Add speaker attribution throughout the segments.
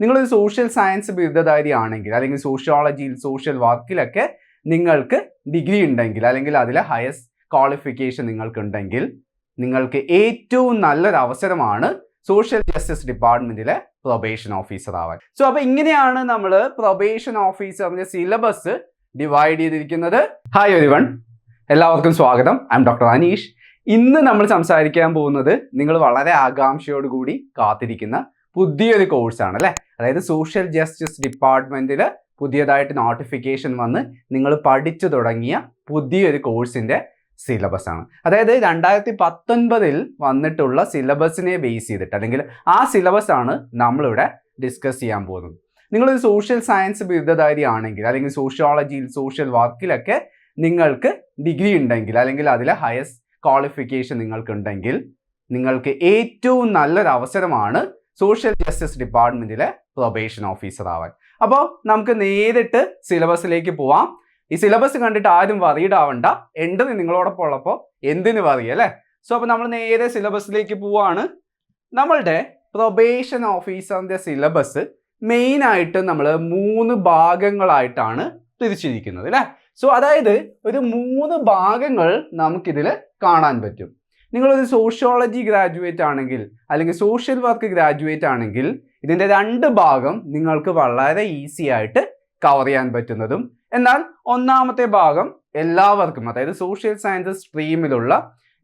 Speaker 1: നിങ്ങളൊരു social science ബിരുദധാരി ആണെങ്കിൽ അല്ലെങ്കിൽ സോഷ്യോളജിയിൽ സോഷ്യൽ വർക്കിലൊക്കെ നിങ്ങൾക്ക് ഡിഗ്രി ഉണ്ടെങ്കിൽ അല്ലെങ്കിൽ അതിലെ ഹയസ്റ്റ് ക്വാളിഫിക്കേഷൻ നിങ്ങൾക്കുണ്ടെങ്കിൽ നിങ്ങൾക്ക് ഏറ്റവും നല്ലൊരു അവസരമാണ് സോഷ്യൽ ജസ്റ്റിസ് ഡിപ്പാർട്ട്മെന്റിലെ പ്രൊബേഷൻ ഓഫീസർ ആവാൻ. സോ അപ്പോൾ ഇങ്ങനെയാണ് നമ്മൾ പ്രൊബേഷൻ ഓഫീസറിന്റെ സിലബസ് ഡിവൈഡ് ചെയ്തിരിക്കുന്നത്. ഹായ് എവരിവൺ, എല്ലാവർക്കും സ്വാഗതം. I M doctor Aneesh. ഇന്ന് നമ്മൾ സംസാരിക്കാൻ പോകുന്നത് നിങ്ങൾ വളരെ ആകാംക്ഷയോടുകൂടി കാത്തിരിക്കുന്ന പുതിയൊരു കോഴ്സാണ് അല്ലേ. അതായത് സോഷ്യൽ ജസ്റ്റിസ് ഡിപ്പാർട്ട്മെന്റിൽ പുതിയതായിട്ട് നോട്ടിഫിക്കേഷൻ വന്ന് നിങ്ങൾ പഠിച്ചു തുടങ്ങിയ പുതിയൊരു കോഴ്സിന്റെ സിലബസ് ആണ്. അതായത് 2019 വന്നിട്ടുള്ള സിലബസിനെ ബേസ് ചെയ്തിട്ട് അല്ലെങ്കിൽ ആ സിലബസ് ആണ് നമ്മളിവിടെ ഡിസ്കസ് ചെയ്യാൻ പോകുന്നത്. നിങ്ങളൊരു സോഷ്യൽ സയൻസ് ബിരുദധാരി ആണെങ്കിൽ അല്ലെങ്കിൽ സോഷ്യോളജിയിൽ സോഷ്യൽ വർക്കിലൊക്കെ നിങ്ങൾക്ക് ഡിഗ്രി ഉണ്ടെങ്കിൽ അല്ലെങ്കിൽ അതിലെ ഹയസ്റ്റ് ക്വാളിഫിക്കേഷൻ നിങ്ങൾക്കുണ്ടെങ്കിൽ നിങ്ങൾക്ക് ഏറ്റവും നല്ലൊരു അവസരമാണ് സോഷ്യൽ ജസ്റ്റിസ് ഡിപ്പാർട്ട്മെന്റിലെ പ്രൊബേഷൻ ഓഫീസർ ആവാൻ. അപ്പോൾ നമുക്ക് നേരിട്ട് സിലബസിലേക്ക് പോവാം. ഈ സിലബസ് കണ്ടിട്ട് ആരും വറീഡ് ആവണ്ട, എൻട്രി നിങ്ങളോടൊപ്പം ഉള്ളപ്പോൾ എന്തിനു വറി അല്ലേ. സോ അപ്പോൾ നമ്മൾ നേരെ സിലബസിലേക്ക് പോവാണ്. നമ്മളുടെ പ്രൊബേഷൻ ഓഫീസറിന്റെ സിലബസ് മെയിനായിട്ട് നമ്മൾ 3 ഭാഗങ്ങളായിട്ടാണ് തിരിച്ചിരിക്കുന്നത് അല്ലേ. സോ അതായത് ഒരു 3 ഭാഗങ്ങൾ നമുക്കിതിൽ കാണാൻ പറ്റും. നിങ്ങളൊരു സോഷ്യോളജി ഗ്രാജുവേറ്റ് ആണെങ്കിൽ അല്ലെങ്കിൽ സോഷ്യൽ വർക്ക് ഗ്രാജുവേറ്റ് ആണെങ്കിൽ ഇതിൻ്റെ 2 ഭാഗം നിങ്ങൾക്ക് വളരെ ഈസി ആയിട്ട് കവർ ചെയ്യാൻ പറ്റുന്നതും, എന്നാൽ ഒന്നാമത്തെ ഭാഗം എല്ലാവർക്കും അതായത് സോഷ്യൽ സയൻസ് സ്ട്രീമിലുള്ള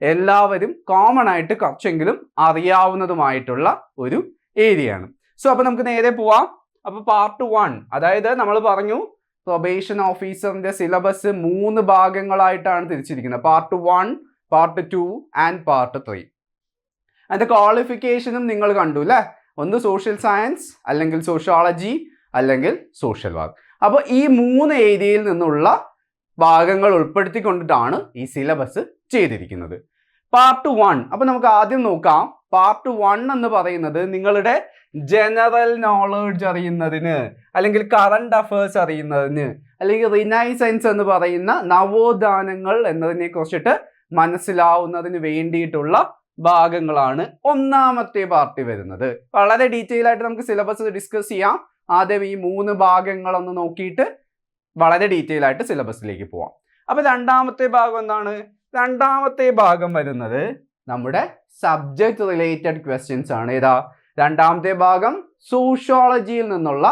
Speaker 1: എല്ലാവരും കോമൺ ആയിട്ട് കുറച്ചെങ്കിലും അറിയാവുന്നതുമായിട്ടുള്ള ഒരു ഏരിയയാണ്. സോ അപ്പോൾ നമുക്ക് നേരെ പോവാം. അപ്പോൾ പാർട്ട് 1, അതായത് നമ്മൾ പറഞ്ഞു പ്രൊബേഷൻ ഓഫീസറിന്റെ സിലബസ് 3 ഭാഗങ്ങളായിട്ടാണ് തിരിച്ചിരിക്കുന്നത്. Part 1, part 2 and part 3. അതിൻ്റെ ക്വാളിഫിക്കേഷനും നിങ്ങൾ കണ്ടു അല്ലേ. ഒന്ന് സോഷ്യൽ സയൻസ്, അല്ലെങ്കിൽ സോഷ്യോളജി, അല്ലെങ്കിൽ സോഷ്യൽ വർക്ക്. അപ്പോൾ ഈ 3 ഏരിയയിൽ നിന്നുള്ള ഭാഗങ്ങൾ ഉൾപ്പെടുത്തിക്കൊണ്ടിട്ടാണ് ഈ സിലബസ് ചെയ്തിരിക്കുന്നത്. പാർട്ട് 1, അപ്പോൾ നമുക്ക് ആദ്യം നോക്കാം. പാർട്ട് 1 എന്ന് പറയുന്നത് നിങ്ങളുടെ ജനറൽ നോളജ് അറിയുന്നതിന്, അല്ലെങ്കിൽ കറണ്ട് അഫയേഴ്സ് അറിയുന്നതിന്, അല്ലെങ്കിൽ റിനൈസൻസ് എന്ന് പറയുന്ന നവോത്ഥാനങ്ങൾ എന്നതിനെ കുറിച്ചിട്ട് മനസ്സിലാവുന്നതിന് വേണ്ടിയിട്ടുള്ള ഭാഗങ്ങളാണ് ഒന്നാമത്തെ പാർട്ടി വരുന്നത്. വളരെ ഡീറ്റെയിൽ ആയിട്ട് നമുക്ക് സിലബസ് ഡിസ്കസ് ചെയ്യാം. ആദ്യം ഈ 3 ഭാഗങ്ങളൊന്ന് നോക്കിയിട്ട് വളരെ ഡീറ്റെയിൽ ആയിട്ട് സിലബസിലേക്ക് പോവാം. അപ്പോൾ രണ്ടാമത്തെ ഭാഗം എന്താണ്? രണ്ടാമത്തെ ഭാഗം വരുന്നത് നമ്മുടെ സബ്ജക്റ്റ് റിലേറ്റഡ് ക്വസ്റ്റ്യൻസ് ആണ്. ഏതാ രണ്ടാമത്തെ ഭാഗം? സോഷ്യോളജിയിൽ നിന്നുള്ള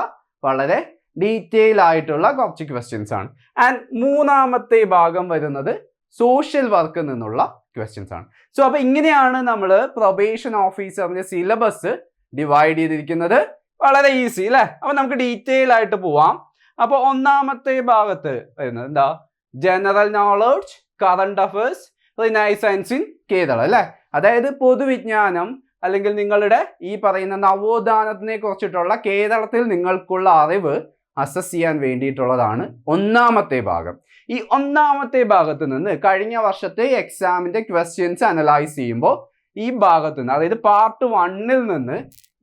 Speaker 1: വളരെ ഡീറ്റെയിൽ ആയിട്ടുള്ള കുറച്ച് ക്വസ്റ്റ്യൻസ് ആണ്. ആൻഡ് മൂന്നാമത്തെ ഭാഗം വരുന്നത് സോഷ്യൽ വർക്കിൽ നിന്നുള്ള ക്വസ്റ്റ്യൻസ് ആണ്. സോ അപ്പോൾ ഇങ്ങനെയാണ് നമ്മൾ പ്രൊബേഷൻ ഓഫീസറിന്റെ സിലബസ് ഡിവൈഡ് ചെയ്തിരിക്കുന്നത്. വളരെ ഈസി അല്ലേ. അപ്പോൾ നമുക്ക് ഡീറ്റെയിൽ ആയിട്ട് പോവാം. അപ്പോൾ ഒന്നാമത്തെ ഭാഗത്ത് വരുന്നത് എന്താ? General knowledge, current affairs, renaissance in Kerala അല്ലേ. അതായത് പൊതുവിജ്ഞാനം അല്ലെങ്കിൽ നിങ്ങളുടെ ഈ പറയുന്ന നവോത്ഥാനത്തിനെ കുറിച്ചിട്ടുള്ള കേരളത്തിൽ നിങ്ങൾക്കുള്ള അറിവ് അസസ് ചെയ്യാൻ വേണ്ടിയിട്ടുള്ളതാണ് ഒന്നാമത്തെ ഭാഗം. ഈ ഒന്നാമത്തെ ഭാഗത്ത് നിന്ന് കഴിഞ്ഞ വർഷത്തെ എക്സാമിന്റെ ക്വസ്റ്റ്യൻസ് അനലൈസ് ചെയ്യുമ്പോൾ ഈ ഭാഗത്ത് നിന്ന്, അതായത് പാർട്ട് 1ൽ നിന്ന്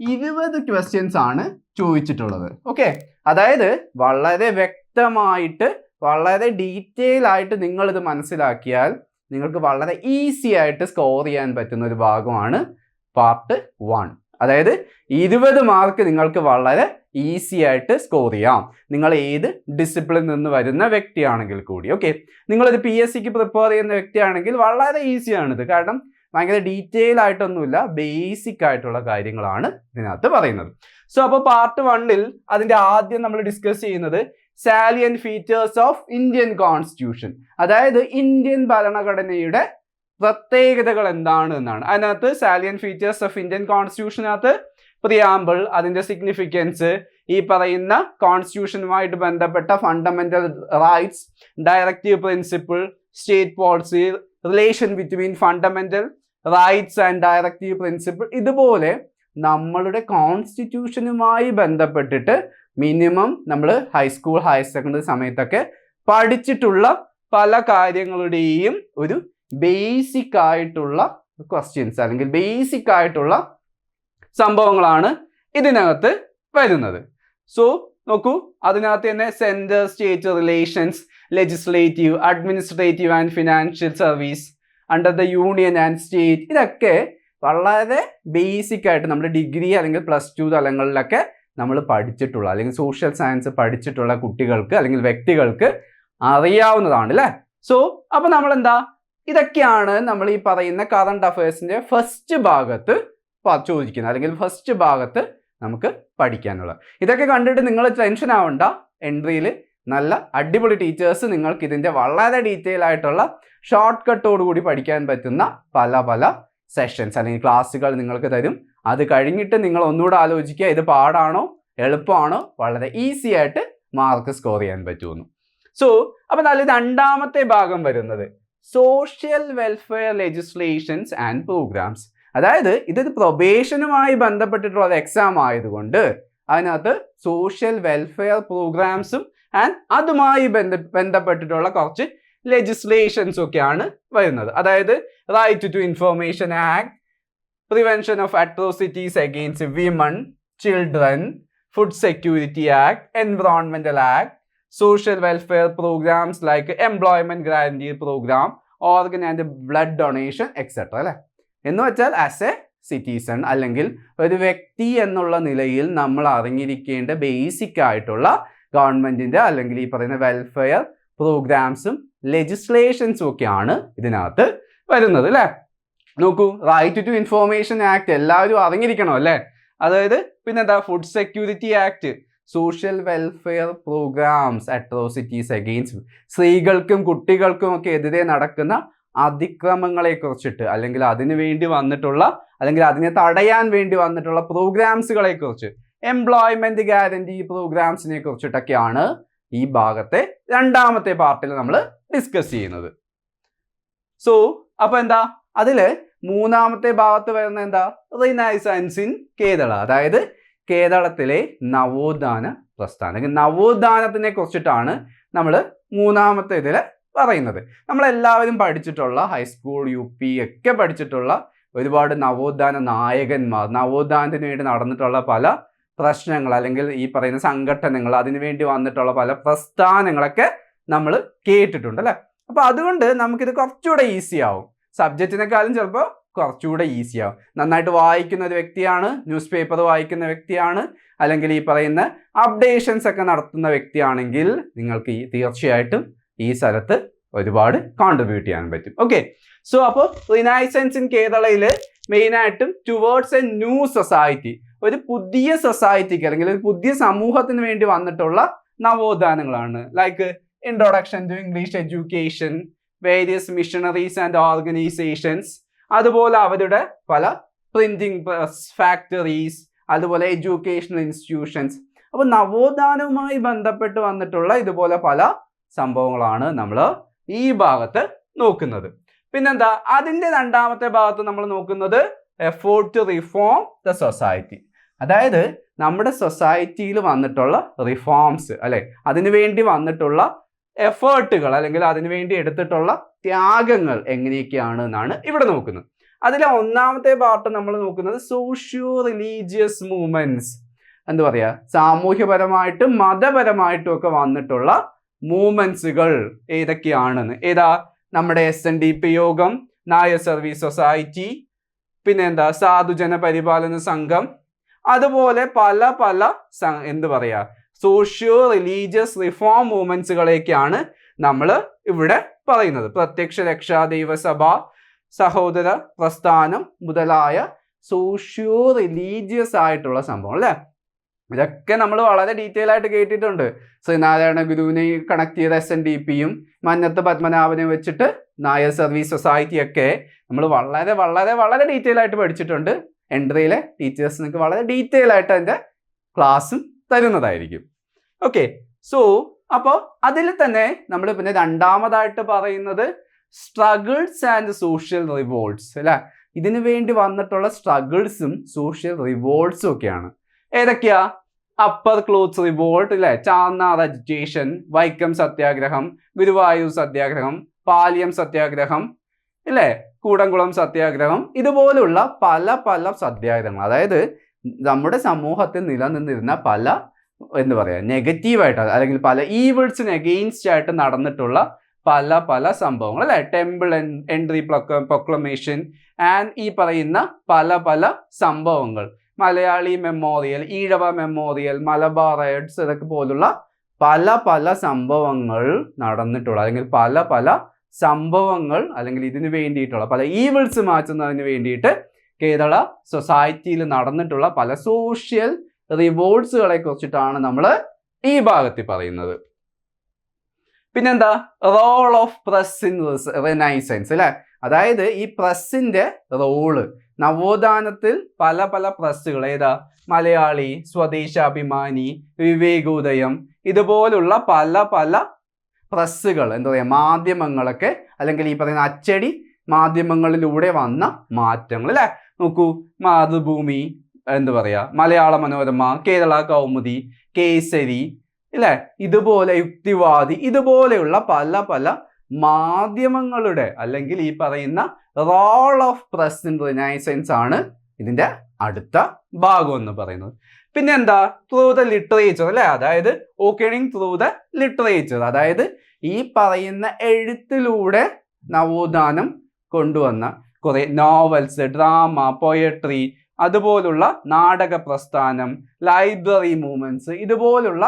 Speaker 1: 20 ക്വസ്റ്റ്യൻസ് ആണ് ചോദിച്ചിട്ടുള്ളത്. ഓക്കെ, അതായത് വളരെ വ്യക്തമായിട്ട് വളരെ ഡീറ്റെയിൽ ആയിട്ട് നിങ്ങളിത് മനസ്സിലാക്കിയാൽ നിങ്ങൾക്ക് വളരെ ഈസി ആയിട്ട് സ്കോർ ചെയ്യാൻ പറ്റുന്ന ഒരു ഭാഗമാണ് പാർട്ട് 1. അതായത് 20 മാർക്ക് നിങ്ങൾക്ക് വളരെ ഈസി ആയിട്ട് സ്കോർ ചെയ്യാം, നിങ്ങൾ ഏത് ഡിസിപ്ലിൻ നിന്ന് വരുന്ന വ്യക്തിയാണെങ്കിൽ കൂടി. ഓക്കെ, നിങ്ങളൊരു PSCക്ക് പ്രിപ്പയർ ചെയ്യുന്ന വ്യക്തിയാണെങ്കിൽ വളരെ ഈസിയാണിത്. കാരണം ഭയങ്കര ഡീറ്റെയിൽ ആയിട്ടൊന്നുമില്ല, ബേസിക് ആയിട്ടുള്ള കാര്യങ്ങളാണ് ഇതിനകത്ത് പറയുന്നത്. സോ അപ്പോൾ പാർട്ട് 1ൽ അതിൻ്റെ ആദ്യം നമ്മൾ ഡിസ്കസ് ചെയ്യുന്നത് salient features of Indian constitution, അതായത് ഇന്ത്യൻ ഭരണഘടനയുടെ പ്രത്യേകതകൾ എന്താണ് എന്നാണ്. അതിനകത്ത് സാലിയന്റ് ഫീച്ചേഴ്സ് ഓഫ് ഇന്ത്യൻ കോൺസ്റ്റിറ്റ്യൂഷനകത്ത് പ്രിയാമ്പിൾ, അതിൻ്റെ സിഗ്നിഫിക്കൻസ്, ഈ പറയുന്ന കോൺസ്റ്റിറ്റ്യൂഷനുമായിട്ട് ബന്ധപ്പെട്ട fundamental rights, directive principle, state policy, relation between fundamental rights and directive principle, ഇതുപോലെ നമ്മളുടെ കോൺസ്റ്റിറ്റ്യൂഷനുമായി ബന്ധപ്പെട്ടിട്ട് മിനിമം നമ്മൾ ഹൈസ്കൂൾ ഹയർ സെക്കൻഡറി സമയത്തൊക്കെ പഠിച്ചിട്ടുള്ള പല കാര്യങ്ങളുടെയും ഒരു ബേസിക് ആയിട്ടുള്ള ക്വസ്റ്റ്യൻസ് അല്ലെങ്കിൽ ബേസിക് ആയിട്ടുള്ള സംഭവങ്ങളാണ് ഇതിനകത്ത് വരുന്നത്. സോ നോക്കൂ, അതിനകത്ത് തന്നെ central state relations, legislative, administrative and financial service under the union and state, ഇതൊക്കെ വളരെ ബേസിക് ആയിട്ട് നമ്മുടെ ഡിഗ്രി അല്ലെങ്കിൽ +2 തലങ്ങളിലൊക്കെ നമ്മൾ പഠിച്ചിട്ടുള്ള അല്ലെങ്കിൽ സോഷ്യൽ സയൻസ് പഠിച്ചിട്ടുള്ള കുട്ടികൾക്ക് അല്ലെങ്കിൽ വ്യക്തികൾക്ക് അറിയാവുന്നതാണ് അല്ലേ. സോ അപ്പോൾ നമ്മൾ എന്താ, ഇതൊക്കെയാണ് നമ്മൾ ഈ പറയുന്ന കറണ്ട് അഫയേഴ്സിന്റെ ഫസ്റ്റ് ഭാഗത്ത് ചോദിക്കുന്നത് അല്ലെങ്കിൽ ഫസ്റ്റ് ഭാഗത്ത് നമുക്ക് പഠിക്കാനുള്ളത്. ഇതൊക്കെ കണ്ടിട്ട് നിങ്ങൾ ടെൻഷൻ ആവണ്ട. എൻട്രിയിൽ നല്ല അടിപൊളി ടീച്ചേഴ്സ് നിങ്ങൾക്ക് ഇതിന്റെ വളരെ ഡീറ്റെയിൽ ആയിട്ടുള്ള ഷോർട്ട് കട്ടോടുകൂടി പഠിക്കാൻ പറ്റുന്ന പല പല സെഷൻസ് അല്ലെങ്കിൽ ക്ലാസ്സുകൾ നിങ്ങൾക്ക് തരും. അത് കഴിഞ്ഞിട്ട് നിങ്ങൾ ഒന്നുകൂടെ ആലോചിക്കുക, ഇത് പാടാണോ എളുപ്പമാണോ, വളരെ ഈസി ആയിട്ട് മാർക്ക് സ്കോർ ചെയ്യാൻ പറ്റുമെന്ന്. സോ അപ്പോൾ നല്ല രണ്ടാമത്തെ ഭാഗം വരുന്നത് social welfare legislations and programmes. അതായത് ഇതൊരു പ്രൊബേഷനുമായി ബന്ധപ്പെട്ടിട്ടുള്ള എക്സാം ആയതുകൊണ്ട് അതിനകത്ത് സോഷ്യൽ വെൽഫെയർ പ്രോഗ്രാംസും ആൻഡ് അതുമായി ബന്ധപ്പെട്ടിട്ടുള്ള കുറച്ച് ലെജിസ്ലേഷൻസ് ഒക്കെയാണ് വരുന്നത്. അതായത് right to information act, prevention of atrocities against women, children, food security act, എൻവയോൺമെന്റൽ act, social welfare programs like employment guarantee program, organ and blood donation etc. അല്ലേ. എന്ന് വെച്ചാൽ ആസ് എ സിറ്റിസൺ അല്ലെങ്കിൽ ഒരു വ്യക്തി എന്നുള്ള നിലയിൽ നമ്മൾ അറിഞ്ഞിരിക്കേണ്ട ബേസിക് ആയിട്ടുള്ള ഗവൺമെന്റിന്റെ അല്ലെങ്കിൽ ഈ പറയുന്ന വെൽഫെയർ പ്രോഗ്രാംസും ലെജിസ്ലേഷൻസും ഒക്കെയാണ് ഇതിനകത്ത് വരുന്നത് അല്ലേ. നോക്കൂ, റൈറ്റ് ടു ഇൻഫോർമേഷൻ ആക്ട് എല്ലാവരും അറിഞ്ഞിരിക്കണം അല്ലേ. അതായത് പിന്നെന്താ, food security act, social welfare programmes, atrocities against, സ്ത്രീകൾക്കും കുട്ടികൾക്കും ഒക്കെ എതിരെ നടക്കുന്ന അതിക്രമങ്ങളെ കുറിച്ചിട്ട് അല്ലെങ്കിൽ അതിനു വേണ്ടി വന്നിട്ടുള്ള അല്ലെങ്കിൽ അതിനെ തടയാൻ വേണ്ടി വന്നിട്ടുള്ള പ്രോഗ്രാംസുകളെ കുറിച്ച്, എംപ്ലോയ്മെന്റ് ഗ്യാരണ്ടി പ്രോഗ്രാംസിനെ കുറിച്ചിട്ടൊക്കെയാണ് ഈ ഭാഗത്തെ രണ്ടാമത്തെ പാർട്ടിൽ നമ്മൾ ഡിസ്കസ് ചെയ്യുന്നത്. സോ അപ്പൊ എന്താ, അതില് മൂന്നാമത്തെ ഭാഗത്ത് വരുന്ന എന്താ, റിനൈസൻസ് ഇൻ കേരള. അതായത് കേരളത്തിലെ നവോത്ഥാന പ്രസ്ഥാനം, നവോത്ഥാനത്തിനെ കുറിച്ചിട്ടാണ് നമ്മൾ മൂന്നാമത്തെ ഇതിൽ പറയുന്നത്. നമ്മളെല്ലാവരും പഠിച്ചിട്ടുള്ള ഹൈസ്കൂൾ UP ഒക്കെ പഠിച്ചിട്ടുള്ള ഒരുപാട് നവോത്ഥാന നായകന്മാർ, നവോത്ഥാനത്തിന് വേണ്ടി നടന്നിട്ടുള്ള പല പ്രശ്നങ്ങൾ അല്ലെങ്കിൽ ഈ പറയുന്ന സംഘടനകൾ, അതിനുവേണ്ടി വന്നിട്ടുള്ള പല പ്രസ്ഥാനങ്ങളൊക്കെ നമ്മൾ കേട്ടിട്ടുണ്ട് അല്ലേ. അപ്പൊ അതുകൊണ്ട് നമുക്കിത് കുറച്ചുകൂടെ ഈസി ആവും, സബ്ജക്റ്റിനെക്കാളും ചിലപ്പോൾ കുറച്ചുകൂടെ ഈസി ആവും. നന്നായിട്ട് വായിക്കുന്ന ഒരു വ്യക്തിയാണ്, ന്യൂസ് പേപ്പർ വായിക്കുന്ന വ്യക്തിയാണ്, അല്ലെങ്കിൽ ഈ പറയുന്ന അപ്ഡേഷൻസ് ഒക്കെ നടത്തുന്ന വ്യക്തിയാണെങ്കിൽ നിങ്ങൾക്ക് തീർച്ചയായിട്ടും ഈ സ്ഥലത്ത് ഒരുപാട് കോൺട്രിബ്യൂട്ട് ചെയ്യാൻ പറ്റും. ഓക്കെ, സോ അപ്പോൾ റിനൈസൻസ് ഇൻ കേരളയിൽ മെയിനായിട്ടും ടുവേർഡ്സ് എ ന്യൂ സൊസൈറ്റി, ഒരു പുതിയ സൊസൈറ്റിക്ക് അല്ലെങ്കിൽ ഒരു പുതിയ സമൂഹത്തിന് വേണ്ടി വന്നിട്ടുള്ള നവോത്ഥാനങ്ങളാണ്. Like introduction to English education, various missionaries and organisations, അതുപോലെ അവരുടെ പല പ്രിന്റിംഗ് പ്രസ് ഫാക്ടറീസ്, അതുപോലെ എഡ്യൂക്കേഷണൽ ഇൻസ്റ്റിറ്റ്യൂഷൻസ്. അപ്പോൾ നവോത്ഥാനവുമായി ബന്ധപ്പെട്ട് വന്നിട്ടുള്ള ഇതുപോലെ പല സംഭവങ്ങളാണ് നമ്മൾ ഈ ഭാഗത്ത് നോക്കുന്നത്. പിന്നെന്താ, അതിൻ്റെ രണ്ടാമത്തെ ഭാഗത്ത് നമ്മൾ നോക്കുന്നത് effort to reform the society. അതായത് നമ്മുടെ സൊസൈറ്റിയിൽ വന്നിട്ടുള്ള റിഫോംസ് അല്ലെ, അതിനുവേണ്ടി വന്നിട്ടുള്ള എഫേർട്ടുകൾ അല്ലെങ്കിൽ അതിനുവേണ്ടി എടുത്തിട്ടുള്ള ത്യാഗങ്ങൾ എങ്ങനെയൊക്കെയാണ് എന്നാണ് ഇവിടെ നോക്കുന്നത്. അതിലെ ഒന്നാമത്തെ പാർട്ട് നമ്മൾ നോക്കുന്നത് സോഷ്യോ റിലീജിയസ് മൂവ്മെന്റ്സ്, എന്താ പറയാ, സാമൂഹ്യപരമായിട്ടും മതപരമായിട്ടും ഒക്കെ വന്നിട്ടുള്ള മൂവ്മെന്റ്സുകൾ ഏതൊക്കെയാണെന്ന്. ഏതാ, നമ്മുടെ SNDP യോഗം, നായർ സർവീസ് സൊസൈറ്റി, പിന്നെ എന്താ സാധുജന പരിപാലന സംഘം, അതുപോലെ പല പല എന്ത് പറയാ സോഷ്യോ റിലീജിയസ് റിഫോം മൂവ്മെന്റ്സുകളെയൊക്കെയാണ് നമ്മൾ ഇവിടെ പറയുന്നത്. പ്രത്യക്ഷ രക്ഷാ ദൈവസഭ, സഹോദര പ്രസ്ഥാനം മുതലായ സോഷ്യോ റിലീജിയസ് ആയിട്ടുള്ള സംഭവം അല്ലേ. ഇതൊക്കെ നമ്മൾ വളരെ ഡീറ്റെയിൽ ആയിട്ട് കേട്ടിട്ടുണ്ട്. ശ്രീനാരായണ ഗുരുവിനെ കണക്ട് ചെയ്ത SNDPയും മന്നത്ത് പത്മനാഭനെ വെച്ചിട്ട് നായർ സർവീസ് സൊസൈറ്റിയൊക്കെ നമ്മൾ വളരെ വളരെ വളരെ ഡീറ്റെയിൽ ആയിട്ട് പഠിച്ചിട്ടുണ്ട്. എൻട്രിയിലെ ടീച്ചേഴ്സ് നിങ്ങൾക്ക് വളരെ ഡീറ്റെയിൽ ആയിട്ട് അതിൻ്റെ ക്ലാസ്സും തരുന്നതായിരിക്കും. ഓക്കെ, സോ അപ്പോൾ അതിൽ തന്നെ നമ്മൾ പിന്നെ രണ്ടാമതായിട്ട് പറയുന്നത് സ്ട്രഗിൾസ് ആൻഡ് സോഷ്യൽ റിവോൾട്ട്സ് അല്ലേ. ഇതിനു വേണ്ടി വന്നിട്ടുള്ള സ്ട്രഗിൾസും സോഷ്യൽ റിവോൾട്ട്സും ഒക്കെയാണ്. ഏതൊക്കെയാ, അപ്പർ ക്ലോത്ത് റിവോൾട്ട് അല്ലെ, ചാന്നാർ അജിറ്റേഷൻ, വൈക്കം സത്യാഗ്രഹം, ഗുരുവായൂർ സത്യാഗ്രഹം, പാലിയം സത്യാഗ്രഹം ഇല്ലേ, കൂടംകുളം സത്യാഗ്രഹം, ഇതുപോലുള്ള പല പല സത്യാഗ്രഹങ്ങൾ. അതായത് നമ്മുടെ സമൂഹത്തിൽ നിലനിന്നിരുന്ന പല എന്താ പറയുക നെഗറ്റീവായിട്ട് അല്ലെങ്കിൽ പല ഈവിൾസിന് എഗെയിൻസ്റ്റ് ആയിട്ട് നടന്നിട്ടുള്ള പല പല സംഭവങ്ങൾ അല്ലെ. ടെമ്പിൾ എൻട്രി പ്രൊക്ലമേഷൻ ആൻഡ് ഈ പറയുന്ന പല പല സംഭവങ്ങൾ Malayali memorial, Ezhava memorial, Malabar rights, ഇതൊക്കെ പോലുള്ള പല പല സംഭവങ്ങൾ നടന്നിട്ടുള്ള, അല്ലെങ്കിൽ പല പല സംഭവങ്ങൾ, അല്ലെങ്കിൽ ഇതിനു വേണ്ടിയിട്ടുള്ള പല ഈവിൾസ് മാറ്റുന്നതിന് വേണ്ടിയിട്ട് കേരള സൊസൈറ്റിയിൽ നടന്നിട്ടുള്ള പല സോഷ്യൽ റിവോൾട്സുകളെ കുറിച്ചിട്ടാണ് നമ്മൾ ഈ ഭാഗത്തിൽ പറയുന്നത്. പിന്നെന്താ, role of press in renaissance അല്ലെ. അതായത് ഈ പ്രസ്സിന്റെ റോള്, നവോത്ഥാനത്തിൽ പല പല പ്രസ്സുകൾ, ഏതാ, മലയാളി, സ്വദേശാഭിമാനി, വിവേകോദയം, ഇതുപോലുള്ള പല പല പ്രസ്സുകൾ, എന്താ പറയുക, മാധ്യമങ്ങളൊക്കെ, അല്ലെങ്കിൽ ഈ പറയുന്ന അച്ചടി മാധ്യമങ്ങളിലൂടെ വന്ന മാറ്റങ്ങൾ അല്ലെ. നോക്കൂ, മാതൃഭൂമി, എന്താ പറയാ, മലയാള മനോരമ, കേരള കൗമുദി, കേസരി അല്ലെ, ഇതുപോലെ യുക്തിവാദി, ഇതുപോലെയുള്ള പല പല മാധ്യമങ്ങളുടെ, അല്ലെങ്കിൽ ഈ പറയുന്ന role of press in renaissance ആണ് ഇതിന്റെ അടുത്ത ഭാഗം എന്ന് പറയുന്നത്. പിന്നെ എന്താ, ത്രൂ ദ ലിറ്ററേച്ചർ അല്ലെ. അതായത് ഓക്കണിങ് ത്രൂ ദ ലിറ്ററേച്ചർ, അതായത് ഈ പറയുന്ന എഴുത്തിലൂടെ നവോത്ഥാനം കൊണ്ടുവന്ന കുറെ നോവൽസ്, ഡ്രാമ, പോയട്രി, അതുപോലുള്ള നാടക പ്രസ്ഥാനം, ലൈബ്രറി മൂവ്മെന്റ്സ്, ഇതുപോലുള്ള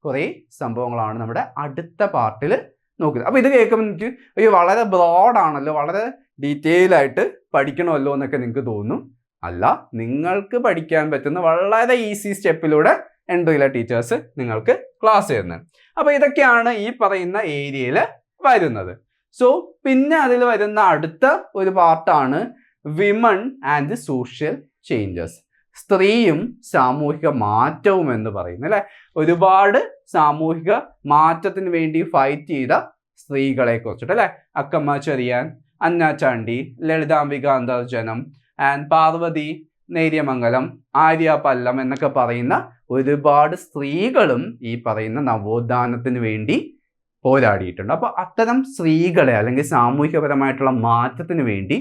Speaker 1: കുറെ സംഭവങ്ങളാണ് നമ്മുടെ അടുത്ത പാർട്ടിൽ നോക്കുന്നത്. അപ്പൊ ഇത് കേൾക്കുമ്പോൾ എനിക്ക് അയ്യോ വളരെ ബ്രോഡാണല്ലോ, വളരെ ഡീറ്റെയിൽ ആയിട്ട് പഠിക്കണമല്ലോ എന്നൊക്കെ നിങ്ങൾക്ക് തോന്നും. അല്ല, നിങ്ങൾക്ക് പഠിക്കാൻ പറ്റുന്ന വളരെ ഈസി സ്റ്റെപ്പിലൂടെ എൻട്രിയിലെ ടീച്ചേഴ്സ് നിങ്ങൾക്ക് ക്ലാസ് തരുന്നത്. അപ്പൊ ഇതൊക്കെയാണ് ഈ പറയുന്ന ഏരിയയിൽ വരുന്നത്. സോ പിന്നെ അതിൽ വരുന്ന അടുത്ത ഒരു പാർട്ടാണ് വിമൺ ആൻഡ് സോഷ്യൽ ചേഞ്ചസ്, സ്ത്രീയും സാമൂഹിക മാറ്റവും എന്ന് പറയുന്നത് അല്ലെ. ഒരുപാട് സാമൂഹിക മാറ്റത്തിന് വേണ്ടി ഫൈറ്റ് ചെയ്ത സ്ത്രീകളെ കുറിച്ചിട്ട് അല്ലെ. അക്കമ്മ ചെറിയാൻ, അന്ന ചാണ്ടി, ലളിതാംബിക അന്തർജനം, ആൻഡ് പാർവതി നേര്യമംഗലം, ആര്യ പല്ലം എന്നൊക്കെ പറയുന്ന ഒരുപാട് സ്ത്രീകളും ഈ പറയുന്ന നവോത്ഥാനത്തിന് വേണ്ടി പോരാടിയിട്ടുണ്ട്. അപ്പോൾ അത്തരം സ്ത്രീകളെ, അല്ലെങ്കിൽ സാമൂഹികപരമായിട്ടുള്ള മാറ്റത്തിന് വേണ്ടി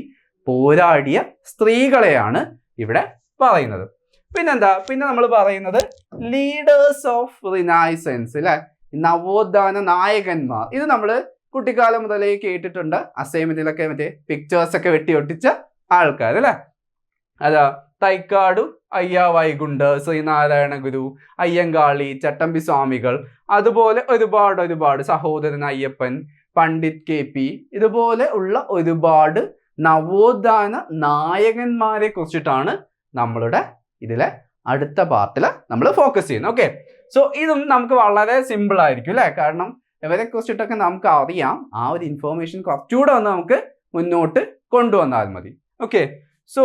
Speaker 1: പോരാടിയ സ്ത്രീകളെയാണ് ഇവിടെ പറയുന്നത്. പിന്നെന്താ, പിന്നെ നമ്മൾ പറയുന്നത് ലീഡേഴ്സ് ഓഫ് റിനൈസൻസ് അല്ലെ, നവോത്ഥാന നായകന്മാർ. ഇത് നമ്മൾ കുട്ടിക്കാലം മുതലേ കേട്ടിട്ടുണ്ട്. അസൈൻമെന്റിലൊക്കെ മറ്റേ പിക്ചേഴ്സ് ഒക്കെ വെട്ടി ഒട്ടിച്ച ആൾക്കാർ അല്ലെ. അതാ തൈക്കാടു അയ്യ വൈകുണ്ഠ്, ശ്രീനാരായണ ഗുരു, അയ്യങ്കാളി, ചട്ടമ്പി സ്വാമികൾ, അതുപോലെ ഒരുപാട് ഒരുപാട് സഹോദരൻ അയ്യപ്പൻ, പണ്ഡിറ്റ് KP, ഇതുപോലെ ഉള്ള ഒരുപാട് നവോത്ഥാന നായകന്മാരെ കുറിച്ചിട്ടാണ് നമ്മളുടെ ഇതിലെ അടുത്ത പാർട്ടിൽ നമ്മൾ ഫോക്കസ് ചെയ്യുന്നത്. ഓക്കെ, സോ ഇതും നമുക്ക് വളരെ സിമ്പിൾ ആയിരിക്കും അല്ലെ. കാരണം ഇവരെ കുറിച്ചിട്ടൊക്കെ നമുക്ക് അറിയാം. ആ ഒരു ഇൻഫോർമേഷൻ കുറച്ചുകൂടെ ഒന്ന് നമുക്ക് മുന്നോട്ട് കൊണ്ടുവന്നാൽ മതി. ഓക്കെ, സോ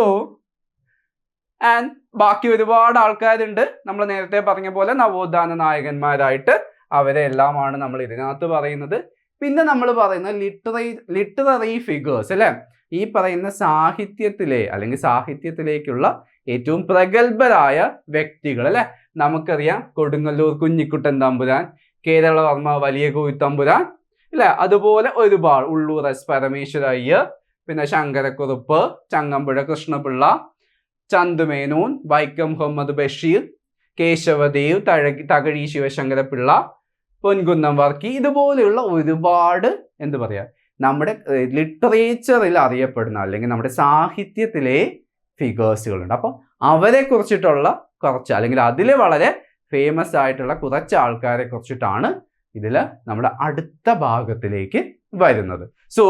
Speaker 1: ആൻഡ് ബാക്കി ഒരുപാട് ആൾക്കാരുണ്ട്. നമ്മൾ നേരത്തെ പറഞ്ഞ പോലെ നവോത്ഥാന നായകന്മാരായിട്ട് അവരെ എല്ലാമാണ് നമ്മൾ ഇതിനകത്ത് പറയുന്നത്. പിന്നെ നമ്മൾ പറയുന്നത് ലിറ്റററി ഫിഗേഴ്സ് അല്ലെ. ഈ പറയുന്ന സാഹിത്യത്തിലെ, അല്ലെങ്കിൽ സാഹിത്യത്തിലേക്കുള്ള ഏറ്റവും പ്രഗത്ഭരായ വ്യക്തികൾ അല്ലെ. നമുക്കറിയാം കൊടുങ്ങല്ലൂർ കുഞ്ഞിക്കുട്ടൻ തമ്പുരാൻ, കേരളവർമ്മ വലിയ കോയിത്തമ്പുരാൻ അല്ലെ. അതുപോലെ ഒരുപാട് ഉള്ളൂർ S പരമേശ്വര അയ്യർ, പിന്നെ ശങ്കരക്കുറുപ്പ്, ചങ്ങമ്പുഴ കൃഷ്ണപിള്ള, ചന്തുമേനോൻ, വൈക്കം മുഹമ്മദ് ബഷീർ, കേശവദേവ്, തകഴി ശിവശങ്കരപിള്ള, പൊൻകുന്നം വർക്കി, ഇതുപോലെയുള്ള ഒരുപാട് എന്ത് പറയാ, നമ്മുടെ ലിറ്ററേച്ചറിൽ അറിയപ്പെടുന്ന, അല്ലെങ്കിൽ നമ്മുടെ സാഹിത്യത്തിലെ ഫിഗേഴ്സുകളുണ്ട്. അപ്പോൾ അവരെ കുറിച്ചിട്ടുള്ള കുറച്ച്, അല്ലെങ്കിൽ അതിൽ വളരെ ഫേമസ് ആയിട്ടുള്ള കുറച്ച് ആൾക്കാരെ കുറിച്ചിട്ടാണ് ഇതിൽ നമ്മുടെ അടുത്ത ഭാഗത്തിലേക്ക് വരുന്നത്. സോ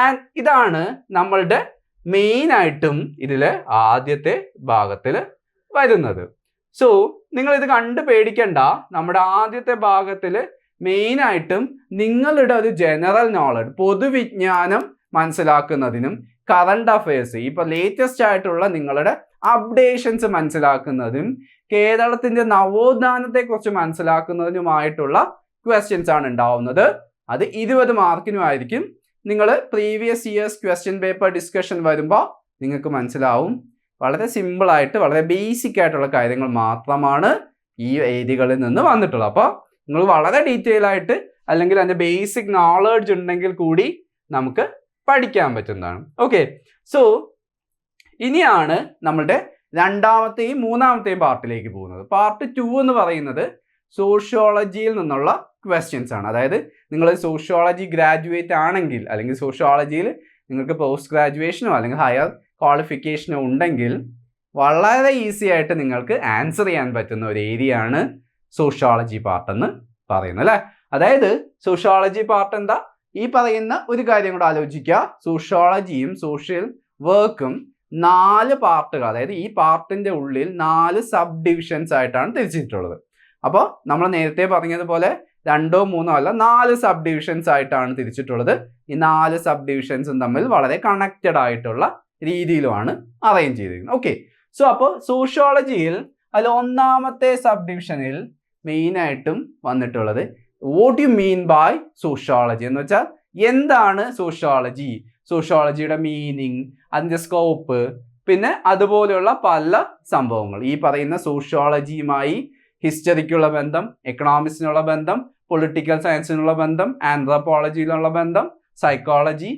Speaker 1: ആൻഡ് ഇതാണ് നമ്മളുടെ മെയിൻ ആയിട്ടും ഇതിൽ ആദ്യത്തെ ഭാഗത്തിൽ വരുന്നത്. സോ നിങ്ങൾ ഇത് കണ്ട് പേടിക്കണ്ട. നമ്മുടെ ആദ്യത്തെ ഭാഗത്തിൽ മെയിൻ ആയിട്ടും നിങ്ങളുടെ ഒരു ജനറൽ നോളജ്, പൊതുവിജ്ഞാനം മനസ്സിലാക്കുന്നതിനും കറണ്ട് അഫയേഴ്സ്, ഇപ്പൊ ലേറ്റസ്റ്റ് ആയിട്ടുള്ള നിങ്ങളുടെ അപ്ഡേഷൻസ് മനസ്സിലാക്കുന്നതിനും കേരളത്തിന്റെ നവോത്ഥാനത്തെ കുറിച്ച് മനസ്സിലാക്കുന്നതിനുമായിട്ടുള്ള ക്വസ്റ്റ്യൻസ് ആണ് ഉണ്ടാവുന്നത്. അത് 20 മാർക്കിനുമായിരിക്കും. നിങ്ങൾ previous years question paper discussion വരുമ്പോൾ നിങ്ങൾക്ക് മനസ്സിലാവും. വളരെ സിമ്പിളായിട്ട്, വളരെ ബേസിക് ആയിട്ടുള്ള കാര്യങ്ങൾ മാത്രമാണ് ഈ ഏരിയകളിൽ നിന്ന് വന്നിട്ടുള്ളത്. അപ്പോൾ നിങ്ങൾ വളരെ ഡീറ്റെയിൽ ആയിട്ട്, അല്ലെങ്കിൽ അതിൻ്റെ ബേസിക് നോളജ് ഉണ്ടെങ്കിൽ കൂടി നമുക്ക് പഠിക്കാൻ പറ്റുന്നതാണ്. ഓക്കെ, സോ ഇനിയാണ് നമ്മളുടെ രണ്ടാമത്തെയും മൂന്നാമത്തെയും പാർട്ടിലേക്ക് പോകുന്നത്. പാർട്ട് 2 എന്ന് പറയുന്നത് സോഷ്യോളജിയിൽ നിന്നുള്ള ക്വസ്റ്റ്യൻസ് ആണ്. അതായത് നിങ്ങൾ സോഷ്യോളജി ഗ്രാജുവേറ്റ് ആണെങ്കിൽ, അല്ലെങ്കിൽ സോഷ്യോളജിയിൽ നിങ്ങൾക്ക് പോസ്റ്റ് ഗ്രാജുവേഷനോ അല്ലെങ്കിൽ ഹയർ ക്വാളിഫിക്കേഷനോ ഉണ്ടെങ്കിൽ വളരെ ഈസി ആയിട്ട് നിങ്ങൾക്ക് ആൻസർ ചെയ്യാൻ പറ്റുന്ന ഒരു ഏരിയ ആണ് സോഷ്യോളജി പാർട്ട് എന്ന് പറയുന്നത് അല്ലേ. അതായത് സോഷ്യോളജി പാർട്ട് എന്താ, ഈ പറയുന്ന ഒരു കാര്യം കൂടെ ആലോചിക്കുക. സോഷ്യോളജിയും സോഷ്യൽ വർക്കും 4 പാർട്ടുകൾ, അതായത് ഈ പാർട്ടിന്റെ ഉള്ളിൽ 4 സബ് ഡിവിഷൻസ് ആയിട്ടാണ് തിരിച്ചിട്ടുള്ളത്. അപ്പോൾ നമ്മൾ നേരത്തെ പറഞ്ഞതുപോലെ 2 or 3 അല്ല 4 സബ് ഡിവിഷൻസ് ആയിട്ടാണ് തിരിച്ചിട്ടുള്ളത്. ഈ 4 സബ് ഡിവിഷൻസും തമ്മിൽ വളരെ കണക്റ്റഡ് ആയിട്ടുള്ള രീതിയിലുമാണ് അറേഞ്ച് ചെയ്തിരിക്കുന്നത്. ഓക്കെ, സോ അപ്പോൾ സോഷ്യോളജിയിൽ അതിൽ 1ാമത്തെ സബ് ഡിവിഷനിൽ മെയിനായിട്ടും വന്നിട്ടുള്ളത് what you mean by sociology എന്ന് വെച്ചാൽ എന്താണ് സോഷ്യോളജി, സോഷ്യോളജിയുടെ മീനിങ്, അതിൻ്റെ സ്കോപ്പ്, പിന്നെ അതുപോലെയുള്ള പല സംഭവങ്ങൾ. ഈ പറയുന്ന സോഷ്യോളജിയുമായി ഹിസ്റ്ററിക്കുള്ള ബന്ധം, എക്കണോമിക്സിനുള്ള ബന്ധം, പൊളിറ്റിക്കൽ സയൻസിനുള്ള ബന്ധം, ആന്ത്രോപോളജിയിലുള്ള ബന്ധം, സൈക്കോളജി,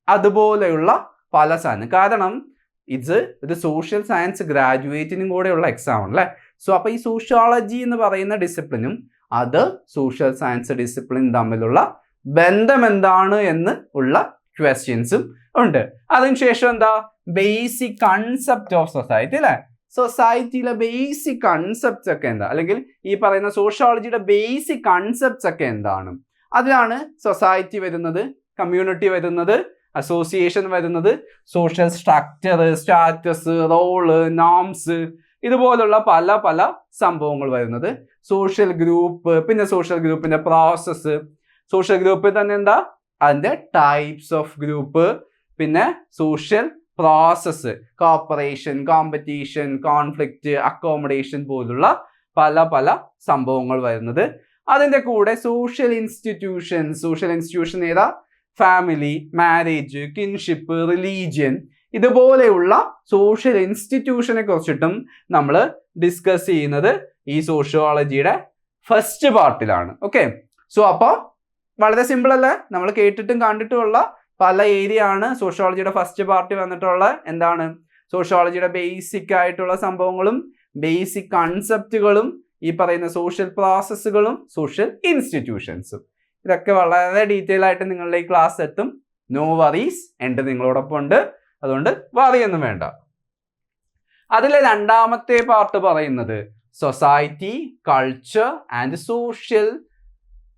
Speaker 1: അതുപോലെയുള്ള പല സാധനം. കാരണം ഇത് ഒരു സോഷ്യൽ സയൻസ് ഗ്രാജുവേറ്റിനും കൂടെയുള്ള എക്സാം ആണ് അല്ലേ. സോ അപ്പോൾ ഈ സോഷ്യോളജി എന്ന് പറയുന്ന ഡിസിപ്ലിനും അത് സോഷ്യൽ സയൻസ് ഡിസിപ്ലിൻ തമ്മിലുള്ള ബന്ധം എന്താണ് എന്ന് ഉള്ള ക്വസ്റ്റ്യൻസും ഉണ്ട്. അതിനുശേഷം എന്താ, ബേസിക് കൺസെപ്റ്റ് ഓഫ് സൊസൈറ്റി അല്ലേ. സൊസൈറ്റിയിലെ ബേസിക് കൺസെപ്റ്റ്സ് ഒക്കെ എന്താ, അല്ലെങ്കിൽ ഈ പറയുന്ന സോഷ്യോളജിയുടെ ബേസിക് കൺസെപ്റ്റ്സ് ഒക്കെ എന്താണ്. അതിലാണ് സൊസൈറ്റി വരുന്നത്, കമ്മ്യൂണിറ്റി വരുന്നത്, അസോസിയേഷൻ വരുന്നത്, social structure, status, role, norms, ഇതുപോലുള്ള പല പല സംഭവങ്ങൾ വരുന്നത്. സോഷ്യൽ ഗ്രൂപ്പ്, പിന്നെ സോഷ്യൽ ഗ്രൂപ്പിന്റെ പ്രോസസ്സ്, സോഷ്യൽ ഗ്രൂപ്പിൽ തന്നെ എന്താ അതിൻ്റെ ടൈപ്സ് ഓഫ് ഗ്രൂപ്പ്, പിന്നെ social process, cooperation, competition, conflict, accommodation പോലുള്ള പല പല സംഭവങ്ങൾ വരുന്നത്. അതിൻ്റെ കൂടെ സോഷ്യൽ ഇൻസ്റ്റിറ്റ്യൂഷൻ ഏതാ, ഫാമിലി, മാരേജ്, കിൻഷിപ്പ്, റിലീജിയൻ, ഇതുപോലെയുള്ള സോഷ്യൽ ഇൻസ്റ്റിറ്റ്യൂഷനെ കുറിച്ചിട്ടും നമ്മൾ ഡിസ്കസ് ചെയ്യുന്നത് ഈ സോഷ്യോളജിയുടെ ഫസ്റ്റ് പാർട്ടിലാണ്. ഓക്കെ, സോ അപ്പോൾ വളരെ സിമ്പിൾ അല്ലേ, നമ്മൾ കേട്ടിട്ടും കണ്ടിട്ടുമുള്ള പല ഏരിയ ആണ് സോഷ്യോളജിയുടെ ഫസ്റ്റ് പാർട്ടി വന്നിട്ടുള്ള. എന്താണ്, സോഷ്യോളജിയുടെ ബേസിക് ആയിട്ടുള്ള സംഭവങ്ങളും ബേസിക് കൺസെപ്റ്റുകളും ഈ പറയുന്ന സോഷ്യൽ പ്രോസസ്സുകളും സോഷ്യൽ ഇൻസ്റ്റിറ്റ്യൂഷൻസും. ഇതൊക്കെ വളരെ ഡീറ്റെയിൽ ആയിട്ട് നിങ്ങളുടെ ഈ ക്ലാസ് എത്തും. നോ വറീസ്, എൻ്റെ നിങ്ങളോടൊപ്പം ഉണ്ട്, അതുകൊണ്ട് വറിയൊന്നും വേണ്ട. അതിലെ 2ാമത്തെ പാർട്ട് പറയുന്നത് society, culture and social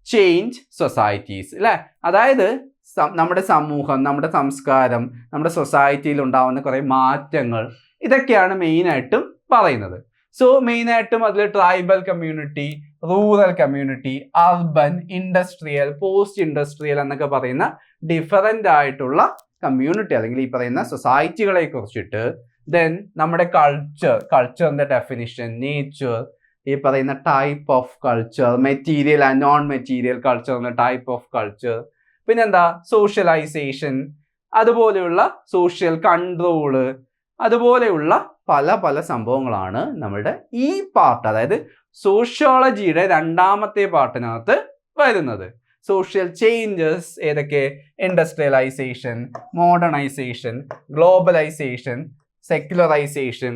Speaker 1: change societies അല്ലേ. അതായത് നമ്മുടെ സമൂഹം, നമ്മുടെ സംസ്കാരം, നമ്മുടെ സൊസൈറ്റിയിൽ ഉണ്ടാവുന്ന കുറേ മാറ്റങ്ങൾ, ഇതൊക്കെയാണ് മെയിനായിട്ടും പറയുന്നത്. സോ മെയിനായിട്ടും അതിൽ tribal community, rural community, urban, industrial, post industrial എന്നൊക്കെ പറയുന്ന ഡിഫറൻ്റ് ആയിട്ടുള്ള കമ്മ്യൂണിറ്റി അല്ലെങ്കിൽ ഈ പറയുന്ന സൊസൈറ്റികളെ കുറിച്ചിട്ട്, ദെൻ നമ്മുടെ കൾച്ചറിൻ്റെ ഡെഫിനിഷൻ, നേച്ചർ, ഈ പറയുന്ന type of culture, material and non material culture എന്ന ടൈപ്പ് ഓഫ് കൾച്ചർ, പിന്നെന്താ സോഷ്യലൈസേഷൻ, അതുപോലെയുള്ള സോഷ്യൽ കൺട്രോള്, അതുപോലെയുള്ള പല പല സംഭവങ്ങളാണ് നമ്മുടെ ഈ പാർട്ട്, അതായത് സോഷ്യോളജിയുടെ 2ാമത്തെ പാർട്ടിനകത്ത് വരുന്നത്. സോഷ്യൽ ചേഞ്ചസ് ഏതൊക്കെ, ഇൻഡസ്ട്രിയലൈസേഷൻ, മോഡേണൈസേഷൻ, ഗ്ലോബലൈസേഷൻ, സെക്യുലറൈസേഷൻ,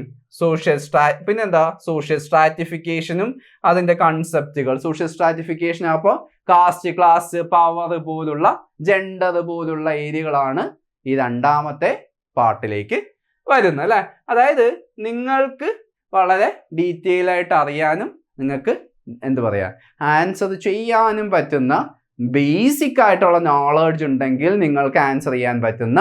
Speaker 1: പിന്നെന്താ സോഷ്യൽ സ്ട്രാറ്റിഫിക്കേഷനും അതിൻ്റെ കൺസെപ്റ്റുകൾ. സോഷ്യൽ സ്ട്രാറ്റിഫിക്കേഷൻ അപ്പോൾ കാസ്റ്റ്, ക്ലാസ്, പവർ പോലുള്ള, ജെൻഡർ പോലുള്ള ഏരിയകളാണ് ഈ 2ാമത്തെ പാർട്ടിലേക്ക് വരുന്നത് അല്ലേ. അതായത് നിങ്ങൾക്ക് വളരെ ഡീറ്റെയിൽ ആയിട്ട് അറിയാനും നിങ്ങൾക്ക് എന്ത് പറയാ ആൻസർ ചെയ്യാനും പറ്റുന്ന ബേസിക് ആയിട്ടുള്ള നോളജ് ഉണ്ടെങ്കിൽ നിങ്ങൾക്ക് ആൻസർ ചെയ്യാൻ പറ്റുന്ന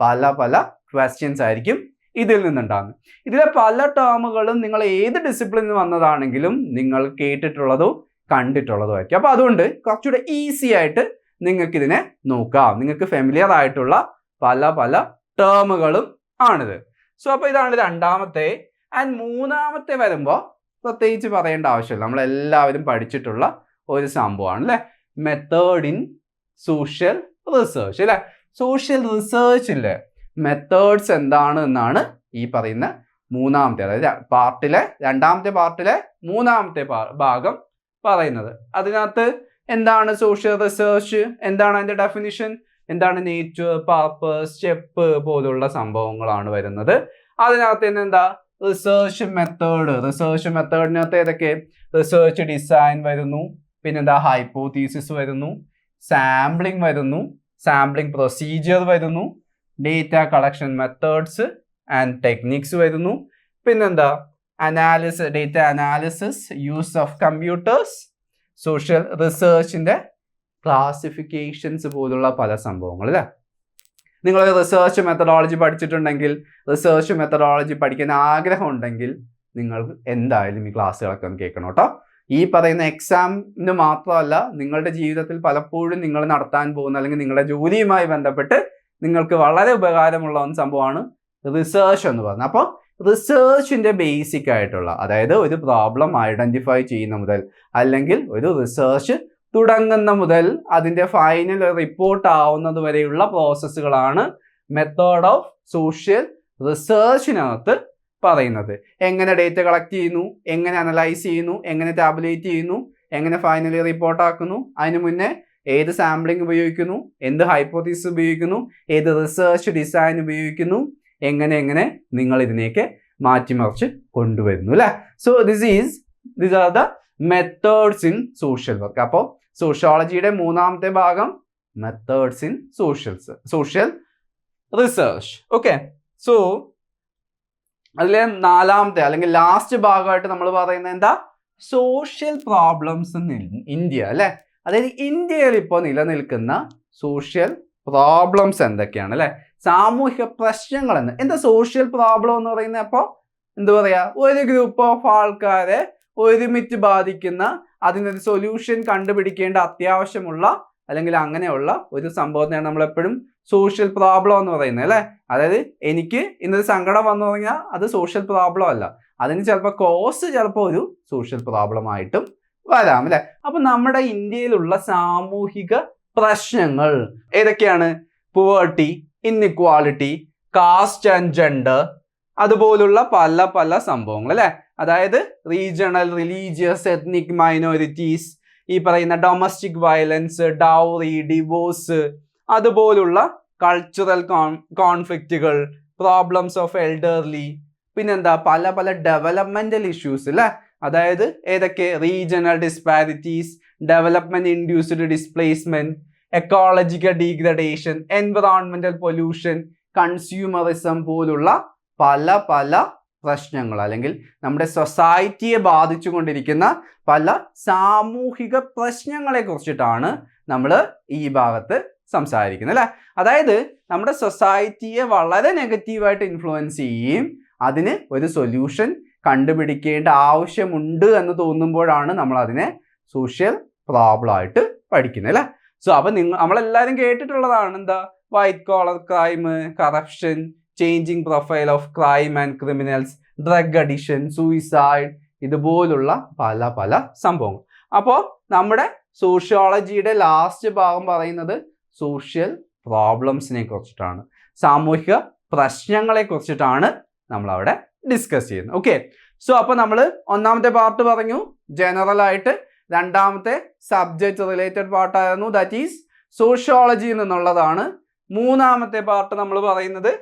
Speaker 1: പല പല ക്വസ്റ്റ്യൻസ് ആയിരിക്കും ഇതിൽ നിന്നുണ്ടാകുന്നത്. ഇതിലെ പല ടേമുകളും നിങ്ങൾ ഏത് ഡിസിപ്ലിനിൽ വന്നതാണെങ്കിലും നിങ്ങൾ കേട്ടിട്ടുള്ളതോ കണ്ടിട്ടുള്ളതോ ആയിരിക്കും. അപ്പോൾ അതുകൊണ്ട് കുറച്ചുകൂടെ ഈസി ആയിട്ട് നിങ്ങൾക്കിതിനെ നോക്കാം. നിങ്ങൾക്ക് ഫെമിലിയർ ആയിട്ടുള്ള പല പല ടേമുകളും ആണിത്. സോ അപ്പോൾ ഇതാണ് 2ാമത്തെ. ആൻഡ് 3ാമത്തെ വരുമ്പോൾ പ്രത്യേകിച്ച് പറയേണ്ട ആവശ്യമില്ല, നമ്മളെല്ലാവരും പഠിച്ചിട്ടുള്ള ഒരു സംഭവമാണ് അല്ലേ, മെത്തേഡ് ഇൻ സോഷ്യൽ റിസർച്ച് അല്ലേ. സോഷ്യൽ റിസർച്ചിലെ മെത്തേഡ്സ് എന്താണ് എന്നാണ് ഈ പറയുന്ന 3ാമത്തെ, അതായത് പാർട്ടിലെ 2ാമത്തെ പാർട്ടിലെ 3ാമത്തെ ഭാഗം പറയുന്നത്. അതിനകത്ത് എന്താണ് സോഷ്യൽ റിസർച്ച്, എന്താണ് അതിൻ്റെ ഡെഫിനിഷൻ, എന്താണ് നേച്ചർ, പർപ്പസ്, സ്റ്റെപ്പ് പോലുള്ള സംഭവങ്ങളാണ് വരുന്നത്. അതിനകത്ത് തന്നെ എന്താ റിസർച്ച് മെത്തേഡിനകത്ത് ഏതൊക്കെ, റിസർച്ച് ഡിസൈൻ വരുന്നു, പിന്നെന്താ ഹൈപ്പോത്തീസിസ് വരുന്നു, സാമ്പിളിംഗ് വരുന്നു, സാമ്പിളിംഗ് പ്രൊസീജിയർ വരുന്നു, data collection methods and techniques വരുന്നു, പിന്നെന്താ analysis, data analysis, use of computers, social റിസർച്ചിന്റെ ക്ലാസിഫിക്കേഷൻസ് പോലുള്ള പല സംഭവങ്ങൾ അല്ലേ. നിങ്ങൾ റിസർച്ച് മെത്തഡോളജി പഠിച്ചിട്ടുണ്ടെങ്കിൽ, റിസർച്ച് മെത്തഡോളജി പഠിക്കാൻ ആഗ്രഹം ഉണ്ടെങ്കിൽ നിങ്ങൾക്ക് എന്തായാലും ഈ ക്ലാസ്സുകളൊക്കെ ഒന്ന് കേൾക്കണം കേട്ടോ. ഈ പറയുന്ന എക്സാമിന് മാത്രമല്ല, നിങ്ങളുടെ ജീവിതത്തിൽ പലപ്പോഴും നിങ്ങൾ നടത്താൻ പോകുന്ന അല്ലെങ്കിൽ നിങ്ങളുടെ ജോലിയുമായി ബന്ധപ്പെട്ട് നിങ്ങൾക്ക് വളരെ ഉപകാരമുള്ള ഒരു സംഭവമാണ് റിസർച്ച് എന്ന് പറയുന്നത്. അപ്പോൾ റിസർച്ചിന്റെ ബേസിക് ആയിട്ടുള്ള, അതായത് ഒരു പ്രോബ്ലം ഐഡന്റിഫൈ ചെയ്യുന്ന മുതൽ അല്ലെങ്കിൽ ഒരു റിസർച്ച് തുടങ്ങുന്ന മുതൽ അതിന്റെ ഫൈനൽ റിപ്പോർട്ട് ആവുന്നത് വരെയുള്ള പ്രോസസ്സുകളാണ് മെത്തേഡ് ഓഫ് സോഷ്യൽ റിസർച്ചിനകത്ത് പറയുന്നത്. എങ്ങനെ ഡേറ്റ കളക്ട് ചെയ്യുന്നു, എങ്ങനെ അനലൈസ് ചെയ്യുന്നു, എങ്ങനെ ടാബുലേറ്റ് ചെയ്യുന്നു, എങ്ങനെ ഫൈനലി റിപ്പോർട്ട് ആക്കുന്നു, അതിനു മുന്നേ ഏത് സാമ്പിളിംഗ് ഉപയോഗിക്കുന്നു, എന്ത് ഹൈപ്പോത്തീസിസ് ഉപയോഗിക്കുന്നു, ഏത് റിസർച്ച് ഡിസൈൻ ഉപയോഗിക്കുന്നു, എങ്ങനെ നിങ്ങൾ ഇതിനെയൊക്കെ മാറ്റിമറിച്ച് കൊണ്ടുവരുന്നു അല്ലേ. So these are the methods in social work. അപ്പോൾ സോഷ്യോളജിയുടെ മൂന്നാമത്തെ ഭാഗം methods in social research. Okay, so അതിലെ നാലാമത്തെ അല്ലെങ്കിൽ ലാസ്റ്റ് ഭാഗമായിട്ട് നമ്മൾ പറയുന്നത് എന്താ, സോഷ്യൽ പ്രോബ്ലംസ് ഇൻ ഇന്ത്യ അല്ലെ. അതായത് ഇന്ത്യയിൽ ഇപ്പോൾ നിലനിൽക്കുന്ന സോഷ്യൽ പ്രോബ്ലംസ് എന്തൊക്കെയാണ് അല്ലെ, സാമൂഹിക പ്രശ്നങ്ങൾ എന്താ സോഷ്യൽ പ്രോബ്ലം എന്ന് പറയുന്നത്. അപ്പോൾ എന്താ പറയാ, ഒരു ഗ്രൂപ്പ് ഓഫ് ആൾക്കാരെ ഒരുമിച്ച് ബാധിക്കുന്ന, അതിനൊരു സൊല്യൂഷൻ കണ്ടുപിടിക്കേണ്ട അത്യാവശ്യമുള്ള അല്ലെങ്കിൽ അങ്ങനെയുള്ള ഒരു സംഭവത്തിനാണ് നമ്മളെപ്പോഴും സോഷ്യൽ പ്രോബ്ലം എന്ന് പറയുന്നത് അല്ലെ. അതായത് എനിക്ക് ഇന്നൊരു സങ്കടം വന്നു പറഞ്ഞാൽ അത് സോഷ്യൽ പ്രോബ്ലം അല്ല, അതിന് ചിലപ്പോൾ കോസ് ചിലപ്പോൾ ഒരു സോഷ്യൽ പ്രോബ്ലം ആയിട്ടും വരാം അല്ലെ. അപ്പൊ നമ്മുടെ ഇന്ത്യയിലുള്ള സാമൂഹിക പ്രശ്നങ്ങൾ ഏതൊക്കെയാണ്? Poverty, inequality, caste and gender, അതുപോലുള്ള പല സംഭവങ്ങൾ അല്ലെ. അതായത് റീജിയണൽ, റിലീജിയസ്, എത്നിക് മൈനോറിറ്റീസ്, ഈ പറയുന്ന ഡൊമസ്റ്റിക് വയലൻസ്, ഡൗറി, ഡിവോഴ്സ്, അതുപോലുള്ള കൾച്ചറൽ കോൺഫ്ലിക്റ്റുകൾ, പ്രോബ്ലംസ് ഓഫ് എൽഡർലി, പിന്നെന്താ പല ഡെവലപ്മെന്റൽ ഇഷ്യൂസ് അല്ലെ. അതായത് ഏതൊക്കെ? Regional disparities, development induced displacement, ecological degradation, environmental pollution, consumerism പോലുള്ള പല പ്രശ്നങ്ങൾ അല്ലെങ്കിൽ നമ്മുടെ സൊസൈറ്റിയെ ബാധിച്ചുകൊണ്ടിരിക്കുന്ന പല സാമൂഹിക പ്രശ്നങ്ങളെ കുറിച്ചിട്ടാണ് നമ്മൾ ഈ ഭാഗത്ത് സംസാരിക്കുന്നത് അല്ലെ. അതായത് നമ്മുടെ സൊസൈറ്റിയെ വളരെ നെഗറ്റീവായിട്ട് ഇൻഫ്ലുവൻസ് ചെയ്യുകയും അതിന് ഒരു സൊല്യൂഷൻ കണ്ടുപിടിക്കേണ്ട ആവശ്യമുണ്ട് എന്ന് തോന്നുമ്പോഴാണ് നമ്മൾ അതിനെ സോഷ്യൽ പ്രോബ്ലം ആയിട്ട് പഠിക്കുന്നത് അല്ലെ. സോ അപ്പൊ നമ്മളെല്ലാവരും കേട്ടിട്ടുള്ളതാണ് എന്താ, white collar crime, corruption, changing profile of crime and criminals, drug addiction, suicide, ഇതുപോലുള്ള പല സംഭവങ്ങൾ. അപ്പോൾ നമ്മുടെ സോഷ്യോളജിയുടെ ലാസ്റ്റ് ഭാഗം പറയുന്നത് സോഷ്യൽ പ്രോബ്ലംസിനെ കുറിച്ചിട്ടാണ്, സാമൂഹിക പ്രശ്നങ്ങളെ കുറിച്ചിട്ടാണ് നമ്മൾ അവിടെ ഡിസ്കസ് ചെയ്യുന്നത്. ഓക്കെ, സോ അപ്പോൾ നമ്മൾ ഒന്നാമത്തെ പാർട്ട് പറഞ്ഞു ജനറൽ ആയിട്ട്, രണ്ടാമത്തെ സബ്ജക്റ്റ് റിലേറ്റഡ് പാർട്ടായിരുന്നു, ദാറ്റ് ഈസ് സോഷ്യോളജിയിൽ നിന്നുള്ളതാണ്. മൂന്നാമത്തെ പാർട്ട് നമ്മൾ പറയുന്നത്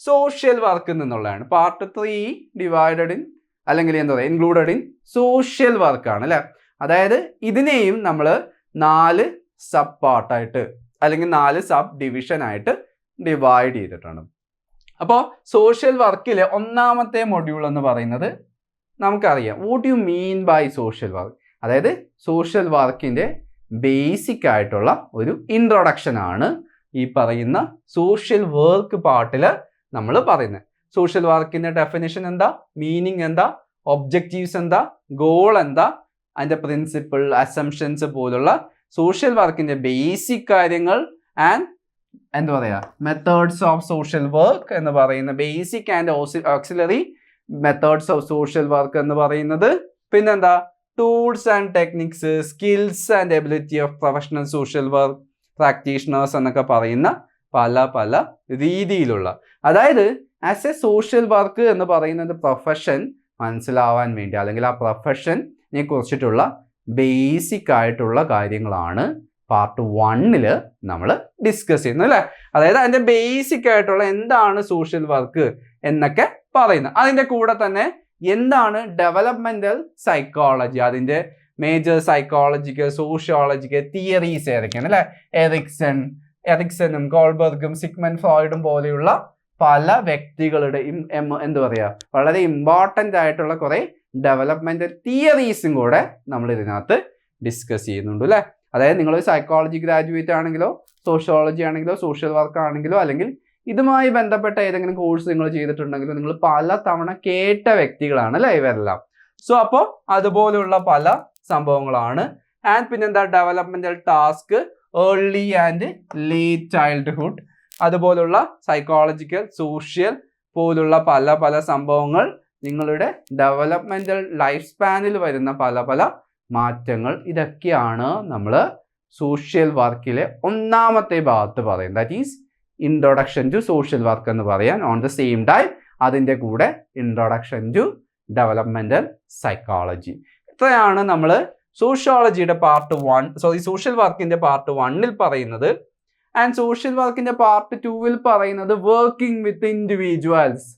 Speaker 1: സോഷ്യൽ വർക്കിൽ നിന്നുള്ളതാണ്. പാർട്ട് 3 ഡിവൈഡഡ് ഇൻ അല്ലെങ്കിൽ എന്താ പറയുക ഇൻക്ലൂഡഡ് ഇൻ സോഷ്യൽ വർക്കാണ് അല്ലെ. അതായത് ഇതിനെയും നമ്മൾ 4 സബ് പാർട്ടായിട്ട് അല്ലെങ്കിൽ 4 സബ് ഡിവിഷൻ ആയിട്ട് ഡിവൈഡ് ചെയ്തിട്ടുണ്ട്. അപ്പോൾ സോഷ്യൽ വർക്കിലെ ഒന്നാമത്തെ മൊഡ്യൂൾ എന്ന് പറയുന്നത് നമുക്കറിയാം, what you mean by social work. അതായത് സോഷ്യൽ വർക്കിന്റെ ബേസിക് ആയിട്ടുള്ള ഒരു ഇൻട്രൊഡക്ഷൻ ആണ് ഈ പറയുന്ന സോഷ്യൽ വർക്ക് പാർട്ടിൽ നമ്മൾ പറയുന്നത്. സോഷ്യൽ വർക്കിന്റെ ഡെഫിനിഷൻ എന്താ, മീനിങ് എന്താ, ഒബ്ജക്റ്റീവ്സ് എന്താ, ഗോൾ എന്താ, അതിന്റെ പ്രിൻസിപ്പിൾ, അസംഷൻസ് പോലുള്ള സോഷ്യൽ വർക്കിന്റെ ബേസിക് കാര്യങ്ങൾ ആൻഡ് എന്താ പറയാ മെത്തേഡ്സ് ഓഫ് സോഷ്യൽ വർക്ക് എന്ന് പറയുന്ന basic and auxiliary methods of social work എന്ന് പറയുന്നത്. പിന്നെന്താ tools and techniques, skills and ability of professional social work practitioners എന്നൊക്കെ പറയുന്ന പല രീതിയിലുള്ള, അതായത് ആസ് എ സോഷ്യൽ വർക്ക് എന്ന് പറയുന്നത് പ്രൊഫഷൻ മനസ്സിലാവാൻ വേണ്ടി അല്ലെങ്കിൽ ആ പ്രൊഫഷനെ കുറിച്ചിട്ടുള്ള ബേസിക് ആയിട്ടുള്ള കാര്യങ്ങളാണ് പാർട്ട് 1 നമ്മൾ ഡിസ്കസ് ചെയ്യുന്നത് അല്ലേ. അതായത് അതിന്റെ ബേസിക് ആയിട്ടുള്ള എന്താണ് സോഷ്യൽ വർക്ക് എന്നൊക്കെ പറയുന്നത്. അതിന്റെ കൂടെ തന്നെ എന്താണ് ഡെവലപ്മെന്റൽ സൈക്കോളജി, അതിന്റെ മേജർ സൈക്കോളജിക്കൽ സോഷ്യോളജിക്കൽ തിയറീസ് ഏതൊക്കെയാണ് അല്ലെ. എറിക്സണും കോൾബർഗും സിഗ്മണ്ട് ഫ്രോയിഡും പോലെയുള്ള പല വ്യക്തികളുടെ എന്താ പറയുക വളരെ ഇമ്പോർട്ടൻ്റ് ആയിട്ടുള്ള കുറേ ഡെവലപ്മെൻറ്റൽ തിയറീസും കൂടെ നമ്മൾ ഇതിനകത്ത് ഡിസ്കസ് ചെയ്യുന്നുണ്ട് അല്ലേ. അതായത് നിങ്ങളൊരു സൈക്കോളജി ഗ്രാജുവേറ്റ് ആണെങ്കിലോ സോഷ്യോളജി ആണെങ്കിലോ സോഷ്യൽ വർക്ക് ആണെങ്കിലോ അല്ലെങ്കിൽ ഇതുമായി ബന്ധപ്പെട്ട ഏതെങ്കിലും കോഴ്സ് നിങ്ങൾ ചെയ്തിട്ടുണ്ടെങ്കിലോ നിങ്ങൾ പല തവണ കേട്ട വ്യക്തികളാണ് അല്ലേ ഇവരെല്ലാം. സോ അപ്പോൾ അതുപോലുള്ള പല സംഭവങ്ങളാണ്. ആൻഡ് പിന്നെന്താ developmental task, early and late childhood, അതുപോലുള്ള സൈക്കോളജിക്കൽ സോഷ്യൽ പോലുള്ള പല പല സംഭവങ്ങൾ, നിങ്ങളുടെ ഡെവലപ്മെന്റൽ ലൈഫ് സ്പാനിൽ വരുന്ന പല പല മാറ്റങ്ങൾ, ഇതൊക്കെയാണ് നമ്മൾ സോഷ്യൽ വർക്കിലെ ഒന്നാമത്തെ ഭാഗത്ത് പറയുന്നത്. That is introduction to social work എന്ന് പറയാൻ. ഓൺ ദ സെയിം ടൈം അതിൻ്റെ കൂടെ ഇൻട്രൊഡക്ഷൻ ടു ഡെവലപ്മെന്റൽ സൈക്കോളജി. ഇത്രയാണ് നമ്മൾ സോഷ്യോളജിയുടെ സോഷ്യൽ വർക്കിന്റെ പാർട്ട് 1 പറയുന്നത്. ആൻഡ് സോഷ്യൽ വർക്കിന്റെ പാർട്ട് 2 പറയുന്നത് working with individuals.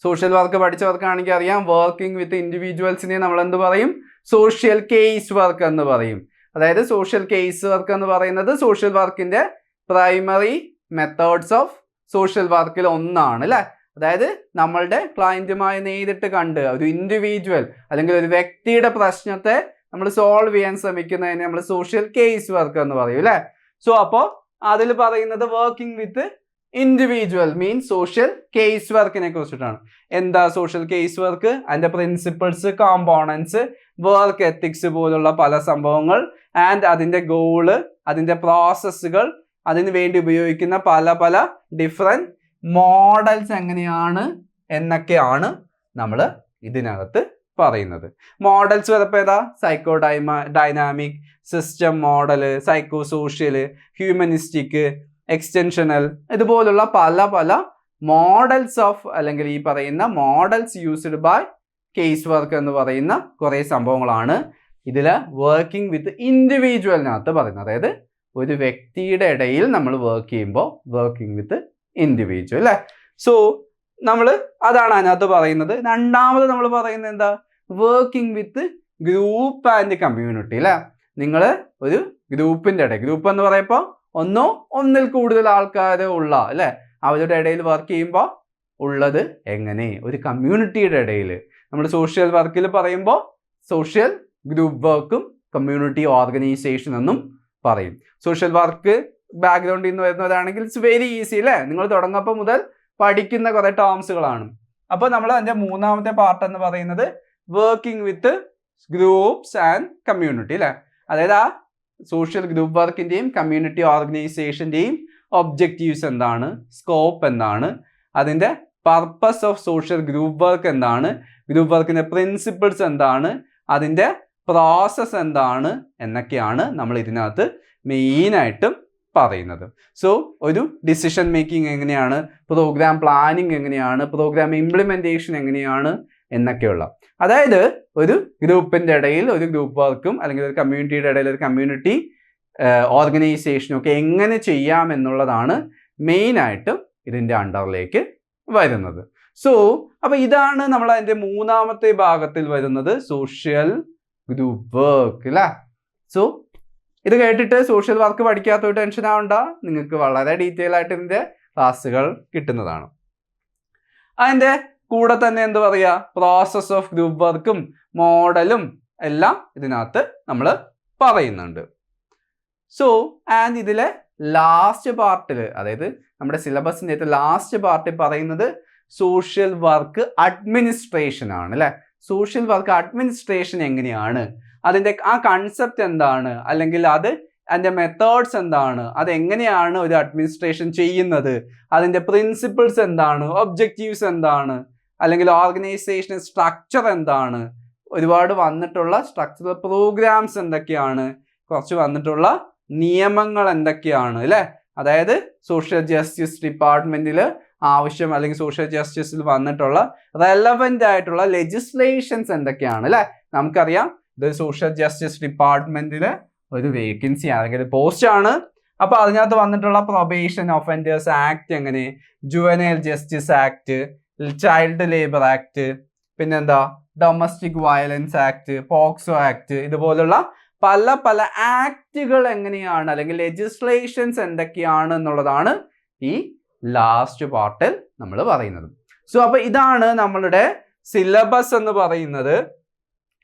Speaker 1: Social work പഠിച്ചവർക്കാണെങ്കിൽ അറിയാം, വർക്കിംഗ് വിത്ത് ഇൻഡിവിജ്വൽസിനെ നമ്മൾ എന്ത് പറയും? സോഷ്യൽ കേസ് വർക്ക് എന്ന് പറയും. അതായത് സോഷ്യൽ കേസ് വർക്ക് എന്ന് പറയുന്നത് സോഷ്യൽ വർക്കിന്റെ പ്രൈമറി മെത്തേഡ്സ് ഓഫ് സോഷ്യൽ വർക്കിൽ ഒന്നാണ് അല്ലേ. അതായത് നമ്മളുടെ ക്ലയന്റുമായി നേരിട്ട് കണ്ട് ഒരു ഇൻഡിവിജ്വൽ അല്ലെങ്കിൽ ഒരു വ്യക്തിയുടെ പ്രശ്നത്തെ നമ്മൾ സോൾവ് ചെയ്യാൻ ശ്രമിക്കുന്നതിന് നമ്മൾ സോഷ്യൽ കേസ് വർക്ക് എന്ന് പറയും അല്ലേ. സോ അപ്പോൾ അതിൽ പറയുന്നത് വർക്കിംഗ് വിത്ത് ഇൻഡിവിജ്വൽ മീൻസ് സോഷ്യൽ കേസ് വർക്കിനെ കുറിച്ചിട്ടാണ്. എന്താ സോഷ്യൽ കേസ് വർക്ക്? അതിന്റെ പ്രിൻസിപ്പിൾസ്, കോമ്പോണൻസ്, വർക്ക് എത്തിക്സ് പോലുള്ള പല സംഭവങ്ങൾ, ആൻഡ് അതിന്റെ ഗോള്, അതിന്റെ പ്രോസസ്സുകൾ, അതിനു വേണ്ടി ഉപയോഗിക്കുന്ന പല പല ഡിഫറെന്റ് മോഡൽസ് എങ്ങനെയാണ് എന്നൊക്കെയാണ് നമ്മൾ ഇതിനകത്ത് പറയുന്നത്. മോഡൽസ് വരുമ്പോൾ ഏതാ? Dynamic, system model, psycho social, humanistic, extensional, ഇതുപോലുള്ള പല പല മോഡൽസ് ഓഫ് അല്ലെങ്കിൽ ഈ പറയുന്ന models used by case work എന്ന് പറയുന്ന കുറേ സംഭവങ്ങളാണ് ഇതിൽ വർക്കിംഗ് വിത്ത് ഇൻഡിവിജ്വലിനകത്ത് പറയുന്നത്. അതായത് ഒരു വ്യക്തിയുടെ ഇടയിൽ നമ്മൾ വർക്ക് ചെയ്യുമ്പോൾ വർക്കിംഗ് വിത്ത് ഇൻഡിവിജ്വൽ അല്ലേ. സോ നമ്മൾ അതാണ് അതിനകത്ത് പറയുന്നത്. രണ്ടാമത് നമ്മൾ പറയുന്നത് എന്താ? Working with group and community അല്ലേ. നിങ്ങൾ ഒരു ഗ്രൂപ്പിൻ്റെ ഇടയിൽ, ഗ്രൂപ്പ് എന്ന് പറയുമ്പോൾ ഒന്നിൽ കൂടുതൽ ആൾക്കാർ ഉള്ള അല്ലേ, അവരുടെ ഇടയിൽ വർക്ക് ചെയ്യുമ്പോൾ ഉള്ളത് എങ്ങനെ? ഒരു കമ്മ്യൂണിറ്റിയുടെ ഇടയിൽ. നമ്മൾ സോഷ്യൽ വർക്കിൽ പറയുമ്പോൾ സോഷ്യൽ ഗ്രൂപ്പ് വർക്കും കമ്മ്യൂണിറ്റി ഓർഗനൈസേഷൻ എന്നും പറയും. സോഷ്യൽ വർക്ക് ബാക്ക്ഗ്രൗണ്ടിൽ നിന്ന് വരുന്നവരാണെങ്കിൽ ഇറ്റ്സ് വെരി ഈസി അല്ലേ. നിങ്ങൾ തുടങ്ങുമ്പോൾ മുതൽ പഠിക്കുന്ന കുറേ ടേംസുകളാണ്. അപ്പോൾ നമ്മൾ അതിൻ്റെ മൂന്നാമത്തെ പാർട്ട് എന്ന് പറയുന്നത് working with groups and community അല്ലേ. അതായത് ആ സോഷ്യൽ ഗ്രൂപ്പ് വർക്കിൻ്റെയും കമ്മ്യൂണിറ്റി ഓർഗനൈസേഷൻ്റെയും ഒബ്ജക്റ്റീവ്സ് എന്താണ്, സ്കോപ്പ് എന്താണ്, അതിൻ്റെ purpose of social group work എന്താണ്, ഗ്രൂപ്പ് വർക്കിൻ്റെ പ്രിൻസിപ്പിൾസ് എന്താണ്, അതിൻ്റെ പ്രോസസ്സ് എന്താണ് എന്നൊക്കെയാണ് നമ്മൾ ഇതിനകത്ത് മെയിനായിട്ടും പറയുന്നത്. സോ ഒരു ഡിസിഷൻ മേക്കിംഗ് എങ്ങനെയാണ്, പ്രോഗ്രാം പ്ലാനിങ് എങ്ങനെയാണ്, പ്രോഗ്രാം ഇംപ്ലിമെൻറ്റേഷൻ എങ്ങനെയാണ് എന്നൊക്കെയുള്ള, അതായത് ഒരു ഗ്രൂപ്പിൻ്റെ ഇടയിൽ ഒരു ഗ്രൂപ്പ് വർക്കും അല്ലെങ്കിൽ ഒരു കമ്മ്യൂണിറ്റിയുടെ ഇടയിൽ ഒരു കമ്മ്യൂണിറ്റി ഓർഗനൈസേഷനും ഒക്കെ എങ്ങനെ ചെയ്യാം എന്നുള്ളതാണ് മെയിനായിട്ടും ഇതിൻ്റെ അണ്ടറിലേക്ക് വരുന്നത്. സോ അപ്പോൾ ഇതാണ് നമ്മൾ അതിൻ്റെ മൂന്നാമത്തെ ഭാഗത്തിൽ വരുന്നത് സോഷ്യൽ ഗ്രൂപ്പ് വർക്ക് അല്ലേ. സോ ഇത് കേട്ടിട്ട് സോഷ്യൽ വർക്ക് പഠിക്കാത്ത ടെൻഷൻ ആവണ്ട, നിങ്ങൾക്ക് വളരെ ഡീറ്റെയിൽ ആയിട്ട് ഇതിൻ്റെ ക്ലാസ്സുകൾ കിട്ടുന്നതാണ്. അതിൻ്റെ കൂടെ തന്നെ എന്താ പറയുക, പ്രോസസ് ഓഫ് ഗ്രൂപ്പ് വർക്കും മോഡലും എല്ലാം ഇതിനകത്ത് നമ്മൾ പറയുന്നുണ്ട്. സോ ആൻഡ് ഇതിലെ ലാസ്റ്റ് പാർട്ടിൽ, അതായത് നമ്മുടെ സിലബസിൻ്റെ ലാസ്റ്റ് പാർട്ടിൽ പറയുന്നത് സോഷ്യൽ വർക്ക് അഡ്മിനിസ്ട്രേഷൻ ആണ് അല്ലേ. സോഷ്യൽ വർക്ക് അഡ്മിനിസ്ട്രേഷൻ എങ്ങനെയാണ്, അതിൻ്റെ ആ കൺസെപ്റ്റ് എന്താണ്, അല്ലെങ്കിൽ അതിൻ്റെ മെത്തേഡ്സ് എന്താണ്, അതെങ്ങനെയാണ് ഒരു അഡ്മിനിസ്ട്രേഷൻ ചെയ്യുന്നത്, അതിൻ്റെ പ്രിൻസിപ്പിൾസ് എന്താണ്, ഒബ്ജക്റ്റീവ്സ് എന്താണ്, അല്ലെങ്കിൽ ഓർഗനൈസേഷൻ സ്ട്രക്ചർ എന്താണ്, ഒരുപാട് വന്നിട്ടുള്ള സ്ട്രക്ചറൽ പ്രോഗ്രാംസ് എന്തൊക്കെയാണ്, കുറച്ച് വന്നിട്ടുള്ള നിയമങ്ങൾ എന്തൊക്കെയാണ് അല്ലേ. അതായത് സോഷ്യൽ ജസ്റ്റിസ് ഡിപ്പാർട്ട്മെൻറ്റിൽ ആവശ്യം അല്ലെങ്കിൽ സോഷ്യൽ ജസ്റ്റിസിൽ വന്നിട്ടുള്ള റെലവൻ്റ് ആയിട്ടുള്ള ലെജിസ്ലേഷൻസ് എന്തൊക്കെയാണ് അല്ലേ. നമുക്കറിയാം ഇത് സോഷ്യൽ ജസ്റ്റിസ് ഡിപ്പാർട്ട്മെൻറ്റിൽ ഒരു വേക്കൻസി അല്ലെങ്കിൽ പോസ്റ്റ് ആണ്. അപ്പോൾ അതിനകത്ത് വന്നിട്ടുള്ള പ്രൊബേഷൻ ഒഫൻഡേഴ്സ് ആക്ട് എങ്ങനെ, juvenile justice act, child labour act, പിന്നെന്താ domestic violence act, POCSO act, ഇതുപോലുള്ള പല പല ആക്റ്റുകൾ എങ്ങനെയാണ് അല്ലെങ്കിൽ ലെജിസ്ലേഷൻസ് എന്തൊക്കെയാണ് എന്നുള്ളതാണ് ഈ ലാസ്റ്റ് പാർട്ടിൽ നമ്മൾ പറയുന്നത്. സോ അപ്പോൾ ഇതാണ് നമ്മളുടെ സിലബസ് എന്ന് പറയുന്നത്.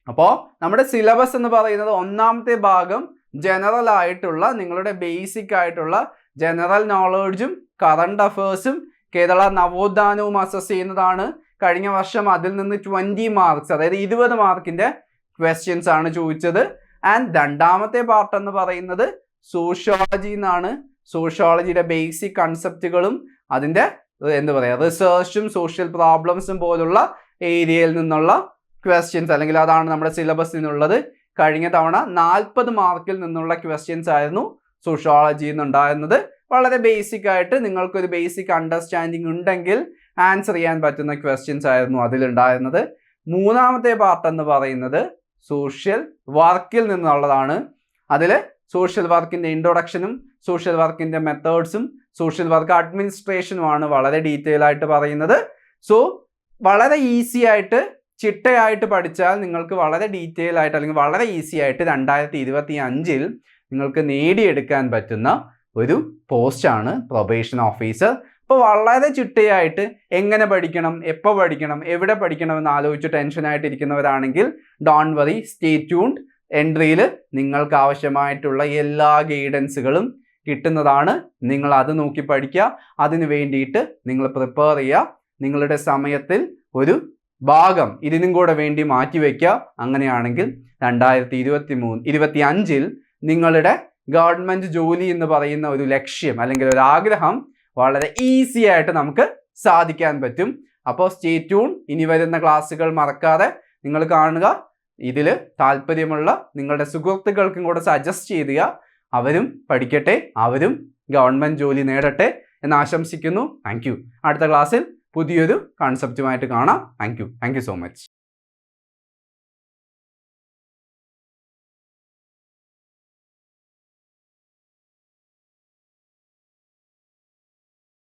Speaker 1: അപ്പോൾ നമ്മുടെ സിലബസ് എന്ന് പറയുന്നത് ഒന്നാമത്തെ ഭാഗം ജനറൽ ആയിട്ടുള്ള നിങ്ങളുടെ ബേസിക് ആയിട്ടുള്ള ജനറൽ നോളജും കറണ്ട് അഫേഴ്സും കേരള നവോത്ഥാനവും അസസ് ചെയ്യുന്നതാണ്. കഴിഞ്ഞ വർഷം അതിൽ നിന്ന് 20 മാർക്സ്, അതായത് 20 മാർക്കിന്റെ ക്വസ്റ്റ്യൻസ് ആണ് ചോദിച്ചത്. ആൻഡ് രണ്ടാമത്തെ പാർട്ട് എന്ന് പറയുന്നത് സോഷ്യോളജി എന്നാണ്. സോഷ്യോളജിയുടെ ബേസിക് കൺസെപ്റ്റുകളും അതിൻ്റെ എന്താ പറയുക റിസർച്ചും സോഷ്യൽ പ്രോബ്ലംസും പോലുള്ള ഏരിയയിൽ നിന്നുള്ള ക്വസ്റ്റ്യൻസ്, അല്ലെങ്കിൽ അതാണ് നമ്മുടെ സിലബസിൽ നിന്നുള്ളത്. കഴിഞ്ഞ തവണ 40 മാർക്കിൽ നിന്നുള്ള ക്വസ്റ്റ്യൻസ് ആയിരുന്നു സോഷ്യോളജിയിൽ നിന്നുണ്ടായിരുന്നത്. വളരെ ബേസിക് ആയിട്ട് നിങ്ങൾക്കൊരു ബേസിക് അണ്ടർസ്റ്റാൻഡിങ് ഉണ്ടെങ്കിൽ ആൻസർ ചെയ്യാൻ പറ്റുന്ന ക്വസ്റ്റ്യൻസ് ആയിരുന്നു അതിലുണ്ടായിരുന്നത്. മൂന്നാമത്തെ പാർട്ട് എന്ന് പറയുന്നത് സോഷ്യൽ വർക്കിൽ നിന്നുള്ളതാണ്. അതിൽ സോഷ്യൽ വർക്കിൻ്റെ ഇൻട്രൊഡക്ഷനും സോഷ്യൽ വർക്കിൻ്റെ മെത്തേഡ്സും സോഷ്യൽ വർക്ക് അഡ്മിനിസ്ട്രേഷനുമാണ് വളരെ ഡീറ്റെയിൽ ആയിട്ട് പറയുന്നത്. സോ വളരെ ഈസി ആയിട്ട് ചിട്ടയായിട്ട് പഠിച്ചാൽ നിങ്ങൾക്ക് വളരെ ഡീറ്റെയിൽ ആയിട്ട് അല്ലെങ്കിൽ വളരെ ഈസി ആയിട്ട് 2025 നിങ്ങൾക്ക് നേടിയെടുക്കാൻ പറ്റുന്ന ഒരു പോസ്റ്റാണ് പ്രൊബേഷൻ ഓഫീസർ. അപ്പോൾ വളരെ ചിട്ടയായിട്ട് എങ്ങനെ പഠിക്കണം, എപ്പോൾ പഠിക്കണം, എവിടെ പഠിക്കണം എന്ന് ആലോചിച്ച് ടെൻഷനായിട്ടിരിക്കുന്നവരാണെങ്കിൽ ഡോണ്ട് വറി, സ്റ്റേ ട്യൂൺഡ്. എൻട്രിയിൽ നിങ്ങൾക്ക് ആവശ്യമായിട്ടുള്ള എല്ലാ ഗൈഡൻസുകളും കിട്ടുന്നതാണ്. നിങ്ങൾ അത് നോക്കി പഠിക്കുക. അതിന് വേണ്ടിയിട്ട് നിങ്ങൾ പ്രിപ്പയർ ചെയ്യുക. നിങ്ങളുടെ സമയത്തിൽ ഒരു ഭാഗം ഇതിനും കൂടെ വേണ്ടി മാറ്റിവെക്കുക. അങ്ങനെയാണെങ്കിൽ 2025 നിങ്ങളുടെ ഗവൺമെൻറ് ജോലി എന്ന് പറയുന്ന ഒരു ലക്ഷ്യം അല്ലെങ്കിൽ ഒരു ആഗ്രഹം വളരെ ഈസി ആയിട്ട് നമുക്ക് സാധിക്കാൻ പറ്റും. അപ്പോൾ സ്റ്റേ ട്യൂൺ. ഇനി വരുന്ന ക്ലാസ്സുകൾ മറക്കാതെ നിങ്ങൾ കാണുക. ഇതിൽ താല്പര്യമുള്ള നിങ്ങളുടെ സുഹൃത്തുക്കൾക്കും കൂടെ സജസ്റ്റ് ചെയ്യുക. അവരും പഠിക്കട്ടെ, അവരും ഗവൺമെൻറ് ജോലി നേടട്ടെ എന്ന് ആശംസിക്കുന്നു. Thank you. അടുത്ത ക്ലാസ്സിൽ പുതിയൊരു കോൺസെപ്റ്റുമായിട്ട് കാണാം. Thank you so much.